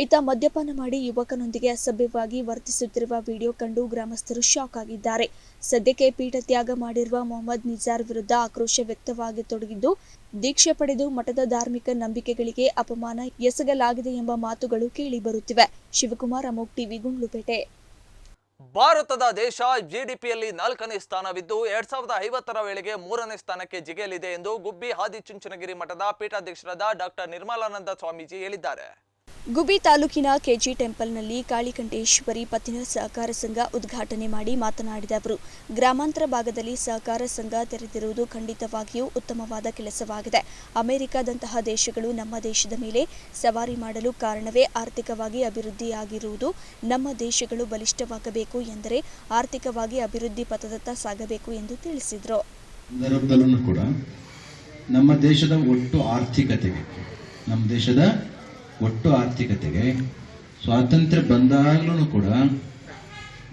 ಈತ ಮದ್ಯಪಾನ ಮಾಡಿ ಯುವಕನೊಂದಿಗೆ ಅಸಭ್ಯವಾಗಿ ವರ್ತಿಸುತ್ತಿರುವ ವಿಡಿಯೋ ಕಂಡು ಗ್ರಾಮಸ್ಥರು ಶಾಕ್ ಆಗಿದ್ದಾರೆ. ಸದ್ಯಕ್ಕೆ ಪೀಠ ತ್ಯಾಗ ಮಾಡಿರುವ ಮೊಹಮ್ಮದ್ ನಿಜಾರ್ ವಿರುದ್ಧ ಆಕ್ರೋಶ ವ್ಯಕ್ತವಾಗತೊಡಗಿದ್ದು, ದೀಕ್ಷೆ ಪಡೆದು ಮಠದ ಧಾರ್ಮಿಕ ನಂಬಿಕೆಗಳಿಗೆ ಅಪಮಾನ ಎಸಗಲಾಗಿದೆ ಎಂಬ ಮಾತುಗಳು ಕೇಳಿಬರುತ್ತಿವೆ. ಶಿವಕುಮಾರ್, ಅಮೋಕ್ ಟಿವಿ, ಗುಂಡ್ಲುಪೇಟೆ. ಭಾರತದ ದೇಶ ಜಿಡಿಪಿಯಲ್ಲಿ 4ನೇ ಸ್ಥಾನವಿದ್ದು 2050ರ ವೇಳೆಗೆ 3ನೇ ಸ್ಥಾನಕ್ಕೆ ಜಿಗಿಯಲಿದೆ ಎಂದು ಗುಬ್ಬಿ ಆದಿಚುಂಚನಗಿರಿ ಮಠದ ಪೀಠಾಧ್ಯಕ್ಷರಾದ ಡಾಕ್ಟರ್ ನಿರ್ಮಲಾನಂದ ಸ್ವಾಮೀಜಿ ಹೇಳಿದ್ದಾರೆ. ಗುಬ್ಬಿ ತಾಲೂಕಿನ ಕೆಜಿ ಟೆಂಪಲ್ನಲ್ಲಿ ಕಾಳಿಕಂಠೇಶ್ವರಿ ಪತ್ತಿನ ಸಹಕಾರ ಸಂಘ ಉದ್ಘಾಟನೆ ಮಾಡಿ ಮಾತನಾಡಿದ ಅವರು, ಗ್ರಾಮಾಂತರ ಭಾಗದಲ್ಲಿ ಸಹಕಾರ ಸಂಘ ತೆರೆದಿರುವುದು ಖಂಡಿತವಾಗಿಯೂ ಉತ್ತಮವಾದ ಕೆಲಸವಾಗಿದೆ. ಅಮೆರಿಕದಂತಹ ದೇಶಗಳು ನಮ್ಮ ದೇಶದ ಮೇಲೆ ಸವಾರಿ ಮಾಡಲು ಕಾರಣವೇ ಆರ್ಥಿಕವಾಗಿ ಅಭಿವೃದ್ಧಿಯಾಗಿರುವುದು. ನಮ್ಮ ದೇಶಗಳು ಬಲಿಷ್ಠವಾಗಬೇಕು ಎಂದರೆ ಆರ್ಥಿಕವಾಗಿ ಅಭಿವೃದ್ಧಿ ಪಥದತ್ತ ಸಾಗಬೇಕು ಎಂದು ತಿಳಿಸಿದರು. ಸಂದರ್ಭದಲ್ಲೂ ಕೂಡ ನಮ್ಮ ದೇಶದ ಒಟ್ಟು ಆರ್ಥಿಕತೆಗೆ ಸ್ವಾತಂತ್ರ್ಯ ಬಂದಾಗಲೂ ಕೂಡ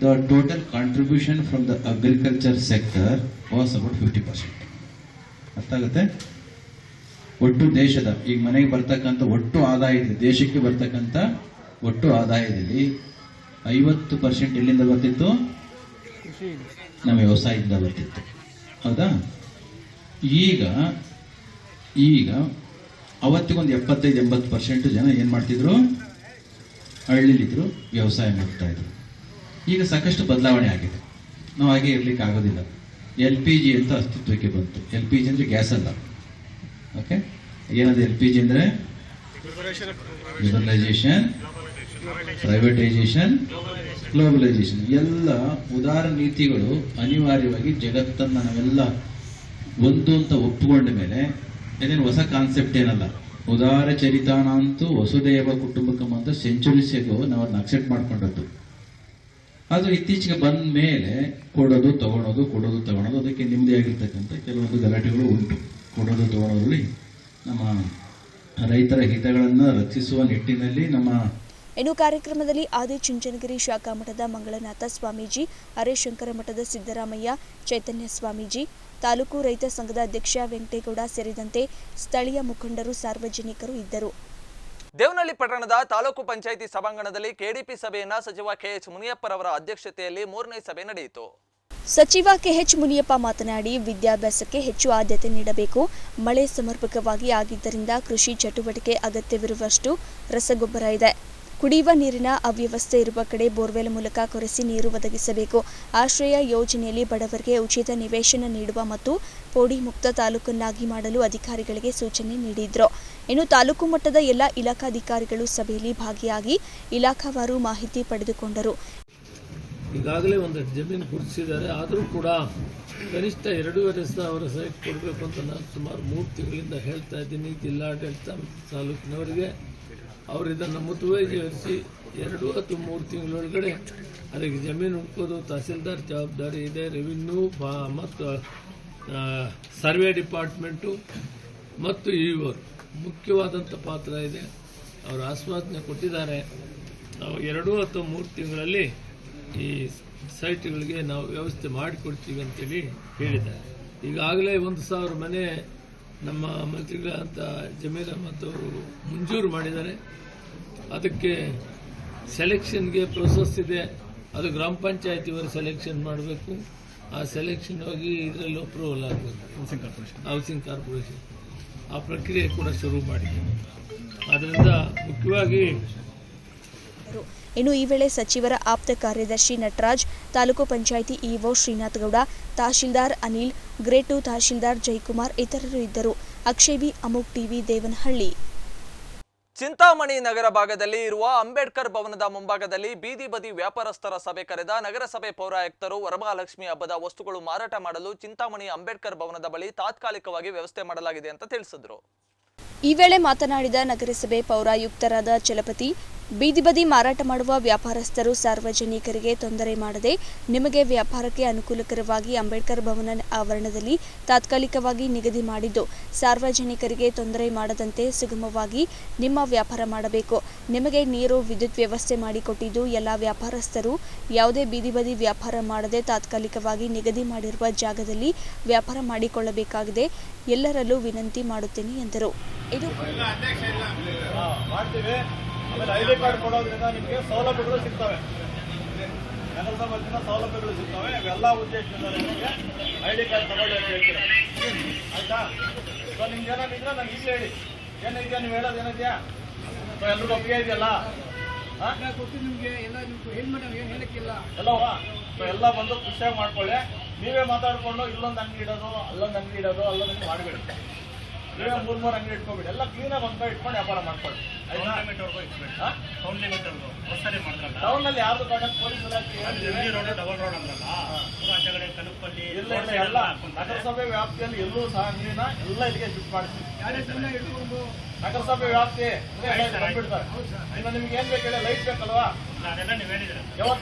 the total contribution from the agriculture sector was about 50%. ಅರ್ಥ ಆಗುತ್ತೆ? ಒಟ್ಟು ದೇಶದ ಈಗ ಮನೆಗೆ ಬರ್ತಕ್ಕಂಥ ಒಟ್ಟು ಆದಾಯದಲ್ಲಿ, ದೇಶಕ್ಕೆ ಬರ್ತಕ್ಕಂಥ ಒಟ್ಟು ಆದಾಯದಲ್ಲಿ 50% ಎಲ್ಲಿಂದ ಬರ್ತಿತ್ತು? ನಮ್ಮ ವ್ಯವಸಾಯದಿಂದ ಬರ್ತಿತ್ತು. ಹೌದಾ? ಈಗ ಅವತ್ತಿಗೊಂದು 75-80% ಜನ ಏನು ಮಾಡ್ತಿದ್ರು? ಹಳ್ಳಿಲಿದ್ರು, ವ್ಯವಸಾಯ ಮಾಡ್ತಾ ಇದ್ರು. ಈಗ ಸಾಕಷ್ಟು ಬದಲಾವಣೆ ಆಗಿದೆ. ನಾವು ಹಾಗೆ ಇರ್ಲಿಕ್ಕೆ ಆಗೋದಿಲ್ಲ. LPG ಅಂತ ಅಸ್ತಿತ್ವಕ್ಕೆ ಬಂತು. LPG ಅಂದರೆ ಗ್ಯಾಸ್ ಅಲ್ಲ. ಓಕೆ, ಏನದು LPG ಅಂದರೆ? Liberalisation, privatisation, globalisation. ಎಲ್ಲ ಉದಾರ ನೀತಿಗಳು ಅನಿವಾರ್ಯವಾಗಿ ಜಗತ್ತನ್ನು ನಾವೆಲ್ಲ ಒಂದು ಅಂತ ಒಪ್ಪಿಕೊಂಡ ಮೇಲೆ ಇದೇನು ಹೊಸ ಕಾನ್ಸೆಪ್ಟ್ ಏನಲ್ಲ. ಉದಾರ ಚರಿತಾನಂತೂ ವಸುದೇವ ಕುಟುಂಬಕಂ ಅಂತ ಸೆಂಚುರೀಸ್ ಎಗೋ ನಾವು ಅದನ್ನ ಅಕ್ಸೆಪ್ಟ್ ಮಾಡ್ಕೊಂಡದ್ದು. ಅದು ಇತ್ತೀಚೆಗೆ ಬಂದ ಮೇಲೆ ಕೊಡೋದು ತಗೊಳೋದು ಅದಕ್ಕೆ ನಿಮ್ಮದೇ ಆಗಿರ್ತಕ್ಕಂಥ ಕೆಲವೊಂದು ಗಲಾಟೆಗಳು ಉಂಟು. ಕೊಡೋದು ತಗೊಳೋದ್ರಲ್ಲಿ ನಮ್ಮ ರೈತರ ಹಿತಗಳನ್ನು ರಕ್ಷಿಸುವ ನಿಟ್ಟಿನಲ್ಲಿ ಇನ್ನು ಕಾರ್ಯಕ್ರಮದಲ್ಲಿ ಆದಿಚುಂಚನಗಿರಿ ಶಾಖಾ ಮಠದ ಮಂಗಳನಾಥ ಸ್ವಾಮೀಜಿ, ಹರೇಶಂಕರ ಮಠದ ಸಿದ್ದರಾಮಯ್ಯ, ಚೈತನ್ಯ ಸ್ವಾಮೀಜಿ, ತಾಲೂಕು ರೈತ ಸಂಘದ ಅಧ್ಯಕ್ಷ ವೆಂಕಟೇಗೌಡ ಸೇರಿದಂತೆ ಸ್ಥಳೀಯ ಮುಖಂಡರು, ಸಾರ್ವಜನಿಕರು ಇದ್ದರು. ದೇವನಹಳ್ಳಿ ಪಟ್ಟಣದ ತಾಲೂಕು ಪಂಚಾಯಿತಿ ಸಭಾಂಗಣದಲ್ಲಿ ಕೆಡಿಪಿ ಸಭೆಯನ್ನ ಸಚಿವ ಕೆಎಚ್ ಮುನಿಯಪ್ಪರವರ ಅಧ್ಯಕ್ಷತೆಯಲ್ಲಿ 3ನೇ ಸಭೆ ನಡೆಯಿತು. ಸಚಿವ ಕೆಎಚ್ ಮುನಿಯಪ್ಪ ಮಾತನಾಡಿ, ವಿದ್ಯಾಭ್ಯಾಸಕ್ಕೆ ಹೆಚ್ಚು ಆದ್ಯತೆ ನೀಡಬೇಕು. ಮಳೆ ಸಮರ್ಪಕವಾಗಿ ಆಗಿದ್ದರಿಂದ ಕೃಷಿ ಚಟುವಟಿಕೆ ಅಗತ್ಯವಿರುವಷ್ಟು ರಸಗೊಬ್ಬರ ಇದೆ. ಕುಡಿಯುವ ನೀರಿನ ಅವ್ಯವಸ್ಥೆ ಇರುವ ಕಡೆ ಬೋರ್ವೆಲ್ ಮೂಲಕ ಕೊರೆಸಿ ನೀರು ಒದಗಿಸಬೇಕು. ಆಶ್ರಯ ಯೋಜನೆಯಲ್ಲಿ ಬಡವರಿಗೆ ಉಚಿತ ನಿವೇಶನ ನೀಡುವ ಮತ್ತು ಪೋಡಿ ಮುಕ್ತ ತಾಲೂಕನ್ನಾಗಿ ಮಾಡಲು ಅಧಿಕಾರಿಗಳಿಗೆ ಸೂಚನೆ ನೀಡಿದ್ರು. ಇನ್ನು ತಾಲೂಕು ಮಟ್ಟದ ಎಲ್ಲ ಇಲಾಖಾಧಿಕಾರಿಗಳು ಸಭೆಯಲ್ಲಿ ಭಾಗಿಯಾಗಿ ಇಲಾಖಾವಾರು ಮಾಹಿತಿ ಪಡೆದುಕೊಂಡರು. ಈಗಾಗಲೇ ಒಂದಷ್ಟು ಜಮೀನು ಗುರುತಿಸಿದ್ದಾರೆ. ಆದರೂ ಕೂಡ ಕನಿಷ್ಠ 2,500 ಸೈಟ್ ಕೊಡಬೇಕು ಅಂತ ನಾನು ಸುಮಾರು 3 ತಿಂಗಳಿಂದ ಹೇಳ್ತಾ ಇದ್ದೀನಿ ಜಿಲ್ಲಾಡಳಿತ ತಾಲೂಕಿನವರಿಗೆ. ಅವರು ಇದನ್ನು ಮುತುವರ್ಜಿವಹಿಸಿ 2 ಅಥವಾ 3 ತಿಂಗಳೊಳಗಡೆ ಅದಕ್ಕೆ ಜಮೀನು ಹುಡ್ಕೋದು ತಹಸೀಲ್ದಾರ್ ಜವಾಬ್ದಾರಿ ಇದೆ. ರೆವಿನ್ಯೂ ಮತ್ತು ಸರ್ವೆ ಡಿಪಾರ್ಟ್ಮೆಂಟು ಮತ್ತು ಇವರು ಮುಖ್ಯವಾದಂಥ ಪಾತ್ರ ಇದೆ. ಅವರು ಆಶ್ವಾಸನೆ ಕೊಟ್ಟಿದ್ದಾರೆ. ನಾವು 2 ಅಥವಾ 3 ತಿಂಗಳಲ್ಲಿ ಈ ಸೈಟ್ಗಳಿಗೆ ನಾವು ವ್ಯವಸ್ಥೆ ಮಾಡಿಕೊಡ್ತೀವಿ ಅಂತೇಳಿ ಹೇಳಿದ್ದಾರೆ. ಈಗಾಗಲೇ 1,000 ಮನೆ ನಮ್ಮ ಮಂತ್ರಿಗಳಂತ ಜಮೀರ್ ಅಹಮದ್ ಅವರು ಮಂಜೂರು ಮಾಡಿದ್ದಾರೆ. ಅದಕ್ಕೆ ಸೆಲೆಕ್ಷನ್ಗೆ ಪ್ರೊಸೆಸ್ ಇದೆ. ಅದು ಗ್ರಾಮ ಪಂಚಾಯತಿಯವರು ಸೆಲೆಕ್ಷನ್ ಮಾಡಬೇಕು. ಆ ಸೆಲೆಕ್ಷನ್ ಹೋಗಿ ಇದರಲ್ಲಿ ಅಪ್ರೂವಲ್ ಆಗಬೇಕು. ಹೌಸಿಂಗ್ ಕಾರ್ಪೊರೇಷನ್ ಆ ಪ್ರಕ್ರಿಯೆ ಕೂಡ ಶುರು ಮಾಡಿದೆ. ಆದ್ದರಿಂದ ಮುಖ್ಯವಾಗಿ ಇನ್ನು ಈ ವೇಳೆ ಸಚಿವರ ಆಪ್ತ ಕಾರ್ಯದರ್ಶಿ ನಟರಾಜ್, ತಾಲೂಕು ಪಂಚಾಯಿತಿ ಇಒ ಶ್ರೀನಾಥ್ ಗೌಡ, ತಹಶೀಲ್ದಾರ್ ಅನಿಲ್, ಗ್ರೇಡ್ 2 ತಹಶೀಲ್ದಾರ್ ಜಯಕುಮಾರ್ ಇತರರು ಇದ್ದರು. ಅಕ್ಷಯ್ ಬಿ, ಅಮೋಕ್ ಟಿವಿ, ದೇವನಹಳ್ಳಿ. ಚಿಂತಾಮಣಿ ನಗರ ಭಾಗದಲ್ಲಿ ಇರುವ ಅಂಬೇಡ್ಕರ್ ಭವನದ ಮುಂಭಾಗದಲ್ಲಿ ಬೀದಿ ಬದಿ ವ್ಯಾಪಾರಸ್ಥರ ಸಭೆ ಕರೆದ ನಗರಸಭೆ ಪೌರಾಯುಕ್ತರು ವರಮಹಾಲಕ್ಷ್ಮಿ ಹಬ್ಬದ ವಸ್ತುಗಳು ಮಾರಾಟ ಮಾಡಲು ಚಿಂತಾಮಣಿ ಅಂಬೇಡ್ಕರ್ ಭವನದ ಬಳಿ ತಾತ್ಕಾಲಿಕವಾಗಿ ವ್ಯವಸ್ಥೆ ಮಾಡಲಾಗಿದೆ ಅಂತ ತಿಳಿಸಿದರು. ಈ ವೇಳೆ ಮಾತನಾಡಿದ ನಗರಸಭೆ ಪೌರಾಯುಕ್ತರಾದ ಚಲಪತಿ, ಬೀದಿ ಬದಿ ಮಾರಾಟ ಮಾಡುವ ವ್ಯಾಪಾರಸ್ಥರು ಸಾರ್ವಜನಿಕರಿಗೆ ತೊಂದರೆ ಮಾಡದೆ ನಿಮಗೆ ವ್ಯಾಪಾರಕ್ಕೆ ಅನುಕೂಲಕರವಾಗಿ ಅಂಬೇಡ್ಕರ್ ಭವನ ಆವರಣದಲ್ಲಿ ತಾತ್ಕಾಲಿಕವಾಗಿ ನಿಗದಿ ಮಾಡಿದ್ದು, ಸಾರ್ವಜನಿಕರಿಗೆ ತೊಂದರೆ ಮಾಡದಂತೆ ಸುಗಮವಾಗಿ ನಿಮ್ಮ ವ್ಯಾಪಾರ ಮಾಡಬೇಕು. ನಿಮಗೆ ನೀರು, ವಿದ್ಯುತ್ ವ್ಯವಸ್ಥೆ ಮಾಡಿಕೊಟ್ಟಿದ್ದು ಎಲ್ಲ ವ್ಯಾಪಾರಸ್ಥರು ಯಾವುದೇ ಬೀದಿ ಬದಿ ವ್ಯಾಪಾರ ಮಾಡದೆ ತಾತ್ಕಾಲಿಕವಾಗಿ ನಿಗದಿ ಮಾಡಿರುವ ಜಾಗದಲ್ಲಿ ವ್ಯಾಪಾರ ಮಾಡಿಕೊಳ್ಳಬೇಕಾಗಿದೆ. ಎಲ್ಲರಲ್ಲೂ ವಿನಂತಿ ಮಾಡುತ್ತೇನೆ ಎಂದರು. ಇದು ಆಮೇಲೆ ID ಕಾರ್ಡ್ ಕೊಡೋದ್ರಿಂದ ನಿಮಗೆ ಸೌಲಭ್ಯಗಳು ಸಿಗ್ತವೆ. ನಗರಸಭೆ ವತಿಯಿಂದ ಸೌಲಭ್ಯಗಳು ಸಿಗ್ತವೆ. ಇವೆಲ್ಲ ಉದ್ದೇಶದಿಂದ ನಿಮಗೆ ID ಕಾರ್ಡ್ ತಗೊಳ್ಳಿ ಅಂತ ಹೇಳ್ತೀರಾ, ಆಯ್ತಾ? ಸೊ ನಿಮ್ಗೆ ಏನಾಗಿದ್ರೆ ನಾನು ಈಗಲೇ ಹೇಳಿ, ಏನಿದೆಯಾ ನೀವು ಹೇಳೋದು ಏನಿದೆಯಾ? ಸೊ ಎಲ್ರಿಗೂ ಒಪ್ಪಿಗೆ ಇದೆಯಲ್ಲ? ನಿಮ್ಗೆ ಎಲ್ಲವಾ? ಸೊ ಎಲ್ಲ ಬಂದು ಖುಷಿಯಾಗಿ ಮಾಡ್ಕೊಳ್ಳಿ. ನೀವೇ ಮಾತಾಡ್ಕೊಂಡು ಇಲ್ಲೊಂದು ಅಂಗಡಿ ಇಡೋದು, ಅಲ್ಲೊಂದು ಅಂಗಡಿ ಇಡೋದು, ಅಲ್ಲೊಂದು ಮಾಡಬೇಡಿ. ನೀವೇ 3 ಅಂಗಡಿ ಇಟ್ಕೊಬೇಡಿ. ಎಲ್ಲ ಕ್ಲೀನಾಗಿ ಒಂದ್ ಕಡೆ ಇಟ್ಕೊಂಡು ವ್ಯಾಪಾರ ಮಾಡ್ಕೊಳ್ಳಿ. ಟೌನ್ ನಲ್ಲಿ ಯಾವ್ದು ಪೊಲೀಸ್ ಇಲಾಖೆ ಎಲ್ಲ ನಗರಸಭೆ ವ್ಯಾಪ್ತಿಯಲ್ಲಿ ಎಲ್ಲೂ ಸಹ ಅಂಗಡಿನ ಎಲ್ಲ ಇಲ್ಲಿಗೆ ಶಿಫ್ಟ್ ಮಾಡ್ತೀವಿ. ನಗರಸಭೆ ವ್ಯಾಪ್ತಿ ಬಿಡ್ತಾರೆ. ಇನ್ನು ನಿಮ್ಗೆ ಏನ್ ಬೇಕು ಹೇಳಿ? ಲೈಟ್ ಬೇಕಲ್ವಾ?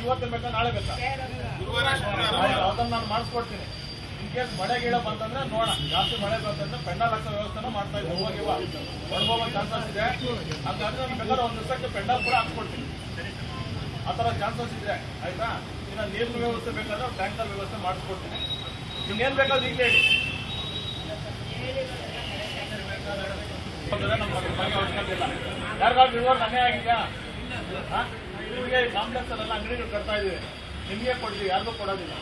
ಇವತ್ತು ಬೇಕಾ ನಾಳೆ ಬೇಕಾ? ಅದನ್ನ ನಾನು ಮಾಡಿಸ್ಕೊಡ್ತೀನಿ. ಇನ್ ಕೇಸ್ ಮಳೆ ಗೀಳ ಬಂತಂದ್ರೆ ನೋಡೋಣ. ಜಾಸ್ತಿ ಮಳೆ ಬಂತಂದ್ರೆ ಪೆಂಡಾಲ್ ಹಾಕೋ ವ್ಯವಸ್ಥೆನ ಮಾಡ್ತಾ ಇದ್ದೀವಿ. ಹೋಗಿವ ಒಣಗೋಗೋ ಚಾನ್ಸಸ್ ಇದೆ. ಹಾಗಾದ್ರೆ ನಾನು ಬೇಕಾದ್ರೆ ಒಂದು ದಿವಸಕ್ಕೆ ಪೆಂಡಾಲ್ ಕೂಡ ಹಾಕ್ಕೊಡ್ತೀನಿ. ಆ ಥರ ಚಾನ್ಸಸ್ ಇದೆ, ಆಯ್ತಾ? ಇನ್ನು ನೀರಿನ ವ್ಯವಸ್ಥೆ ಬೇಕಾದ್ರೆ ಟ್ಯಾಂಕರ್ ವ್ಯವಸ್ಥೆ ಮಾಡಿಸ್ಕೊಡ್ತೀನಿ. ನಿಮ್ಗೇನು ಬೇಕಾದ್ರೆ ಈಗ ಹೇಳಿ. ಯಾರಿಗಾದ್ರು ಇಳುವರಿ ನನ್ನೇ ಆಗಿದೆಯಾ? ನಿಮಗೆ ಕಾಂಪ್ಲೆಕ್ಸ್ ಅಲ್ಲೆಲ್ಲ ಅಂಗಡಿಗಳು ಕಟ್ತಾ ಇದೀವಿ, ನಿಮಗೆ ಕೊಡ್ತೀವಿ, ಯಾರಿಗೂ ಕೊಡೋದಿಲ್ಲ.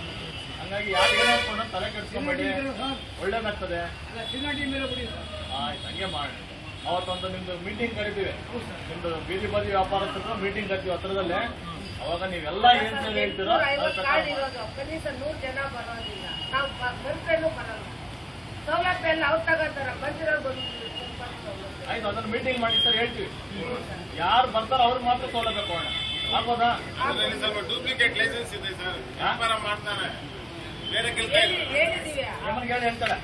ಹಂಗಾಗಿ ಯಾರು ಏನಾದ್ರು ತಲೆ ಕೆಡಿಸ್ಕೊಂಬೇಡಿ, ಒಳ್ಳೇದಾಗ್ತದೆ. ಆಯ್ತು, ಹಂಗೆ ಮಾಡಿ. ಅವತ್ತೊಂದು ನಿಮ್ದು ಮೀಟಿಂಗ್ ಕರಿತೀವಿ, ನಿಮ್ದು ಬೀದಿ ಬದಿ ವ್ಯಾಪಾರಸ್ಥರು ಮೀಟಿಂಗ್ ಕರಿತೀವಿ ಹತ್ರದಲ್ಲೇ. ಅವಾಗ ನೀವೆಲ್ಲ ಏನ್ ಹೇಳ್ತೀರೋ ಆಯ್ತು, ಅದನ್ನ ಮೀಟಿಂಗ್ ಮಾಡಿ ಸರ್ ಹೇಳ್ತೀವಿ. ಯಾರು ಬರ್ತಾರೋ ಅವ್ರಿಗೆ ಮಾತ್ರ ಸೌಲಭ್ಯ ಕೊಡೋಣ. ಆಗ್ಬೋದಾ? ಡೂಪ್ಲಿಕೇಟ್ ಲೈಸೆನ್ಸ್ ಇದೆ ಸರ್, ವ್ಯಾಪಾರ ಮಾಡ್ತಾನೆ, ಬೇರೆ ಕೆಲಸ ಹೇಳ್ತಾರೆ.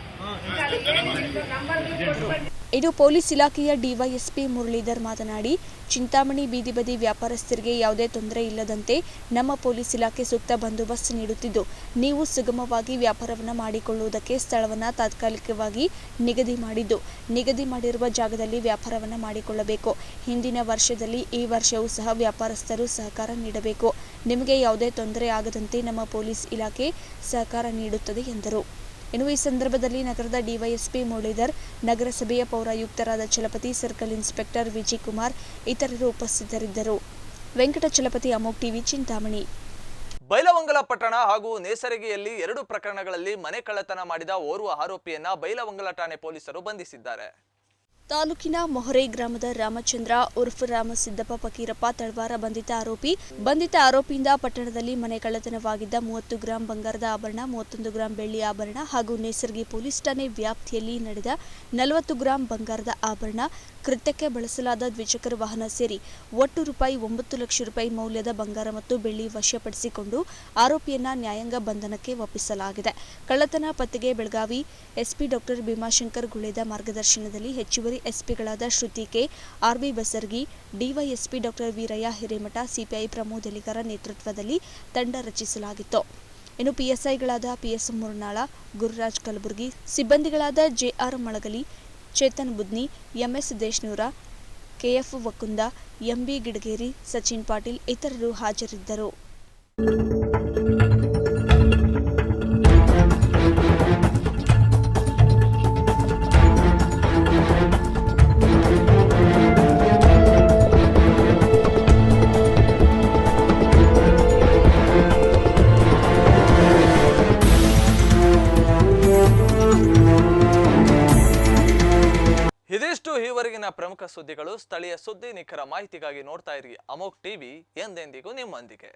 ಇನ್ನು ಪೊಲೀಸ್ ಇಲಾಖೆಯ ಡಿವೈಎಸ್ಪಿ ಮುರಳೀಧರ್ ಮಾತನಾಡಿ, ಚಿಂತಾಮಣಿ ಬೀದಿ ಬದಿ ವ್ಯಾಪಾರಸ್ಥರಿಗೆ ಯಾವುದೇ ತೊಂದರೆ ಇಲ್ಲದಂತೆ ನಮ್ಮ ಪೊಲೀಸ್ ಇಲಾಖೆ ಸೂಕ್ತ ಬಂದೋಬಸ್ತ್ ನೀಡುತ್ತಿದ್ದು, ನೀವು ಸುಗಮವಾಗಿ ವ್ಯಾಪಾರವನ್ನು ಮಾಡಿಕೊಳ್ಳುವುದಕ್ಕೆ ಸ್ಥಳವನ್ನು ತಾತ್ಕಾಲಿಕವಾಗಿ ನಿಗದಿ ಮಾಡಿದ್ದು, ನಿಗದಿ ಮಾಡಿರುವ ಜಾಗದಲ್ಲಿ ವ್ಯಾಪಾರವನ್ನು ಮಾಡಿಕೊಳ್ಳಬೇಕು. ಹಿಂದಿನ ವರ್ಷದಲ್ಲಿ ಈ ವರ್ಷವೂ ಸಹ ವ್ಯಾಪಾರಸ್ಥರು ಸಹಕಾರ ನೀಡಬೇಕು. ನಿಮಗೆ ಯಾವುದೇ ತೊಂದರೆ ಆಗದಂತೆ ನಮ್ಮ ಪೊಲೀಸ್ ಇಲಾಖೆ ಸಹಕಾರ ನೀಡುತ್ತದೆ ಎಂದರು. ಇನ್ನು ಈ ಸಂದರ್ಭದಲ್ಲಿ ನಗರದ ಡಿವೈಎಸ್ಪಿ ಮುರಳೀಧರ್, ನಗರಸಭೆಯ ಪೌರಾಯುಕ್ತರಾದ ಚಲಪತಿ, ಸರ್ಕಲ್ ಇನ್ಸ್ಪೆಕ್ಟರ್ ವಿಜಯ್ ಕುಮಾರ್ ಇತರರು ಉಪಸ್ಥಿತರಿದ್ದರು. ವೆಂಕಟಚಲಪತಿ, ಅಮೋಕ್ ಟಿವಿ, ಚಿಂತಾಮಣಿ. ಬೈಲವಂಗಲ ಪಟ್ಟಣ ಹಾಗೂ ನೇಸರಗಿಯಲ್ಲಿ 2 ಪ್ರಕರಣಗಳಲ್ಲಿ ಮನೆ ಕಳ್ಳತನ ಮಾಡಿದ ಓರ್ವ ಆರೋಪಿಯನ್ನ ಬೈಲವಂಗಲ ಠಾಣೆ ಪೊಲೀಸರು ಬಂಧಿಸಿದ್ದಾರೆ. ತಾಲೂಕಿನ ಮೊಹರೆ ಗ್ರಾಮದ ರಾಮಚಂದ್ರ ಉರ್ಫ್ ರಾಮಸಿದ್ದಪ್ಪ ಫಕೀರಪ್ಪ ತಳವಾರ ಬಂಧಿತ ಆರೋಪಿಯಿಂದ ಪಟ್ಟಣದಲ್ಲಿ ಮನೆ ಕಳ್ಳತನವಾಗಿದ್ದ 30 ಗ್ರಾಂ ಬಂಗಾರದ ಆಭರಣ, 31 ಗ್ರಾಂ ಬೆಳ್ಳಿ ಆಭರಣ ಹಾಗೂ ನೇಸರ್ಗಿ ಪೊಲೀಸ್ ಠಾಣೆ ವ್ಯಾಪ್ತಿಯಲ್ಲಿ ನಡೆದ 40 ಗ್ರಾಂ ಬಂಗಾರದ ಆಭರಣ, ಕೃತ್ಯಕ್ಕೆ ಬಳಸಲಾದ ದ್ವಿಚಕ್ರ ವಾಹನ ಸೇರಿ ಒಟ್ಟು ₹9 ಲಕ್ಷ ಮೌಲ್ಯದ ಬಂಗಾರ ಮತ್ತು ಬೆಳ್ಳಿ ವಶಪಡಿಸಿಕೊಂಡು ಆರೋಪಿಯನ್ನ ನ್ಯಾಯಾಂಗ ಬಂಧನಕ್ಕೆ ಒಪ್ಪಿಸಲಾಗಿದೆ. ಕಳ್ಳತನ ಪತ್ತೆಗೆ ಬೆಳಗಾವಿ ಎಸ್ಪಿ ಡಾಕ್ಟರ್ ಭೀಮಾಶಂಕರ್ ಗುಳೇದ ಮಾರ್ಗದರ್ಶನದಲ್ಲಿ ಹೆಚ್ಚುವರಿ ಎಸ್ಪಿಗಳಾದ Shruti K, RB Basargi, DYSP doctor Veeraiah Hiremath, CPI Pramod Elikar ನೇತೃತ್ವದಲ್ಲಿ ತಂಡ ರಚಿಸಲಾಗಿತ್ತು. ಇನ್ನು ಪಿಎಸ್ಐಗಳಾದ ಪಿಎಸ್ ಮುರ್ನಾಳ, ಗುರುರಾಜ್ ಕಲಬುರ್ಗಿ, ಸಿಬ್ಬಂದಿಗಳಾದ JR Malagali, Chetan Budni, MS Deshanur, KF Vakunda, MB Gidageri, Sachin Patil ಇತರರು ಹಾಜರಿದ್ದರು. ಇದಿಷ್ಟು ಈವರೆಗಿನ ಪ್ರಮುಖ ಸುದ್ದಿಗಳು. ಸ್ಥಳೀಯ ಸುದ್ದಿ ನಿಖರ ಮಾಹಿತಿಗಾಗಿ ನೋಡ್ತಾ ಇರಿ ಅಮೋಕ್ ಟಿವಿ, ಎಂದೆಂದಿಗೂ ನಿಮ್ಮೊಂದಿಗೆ.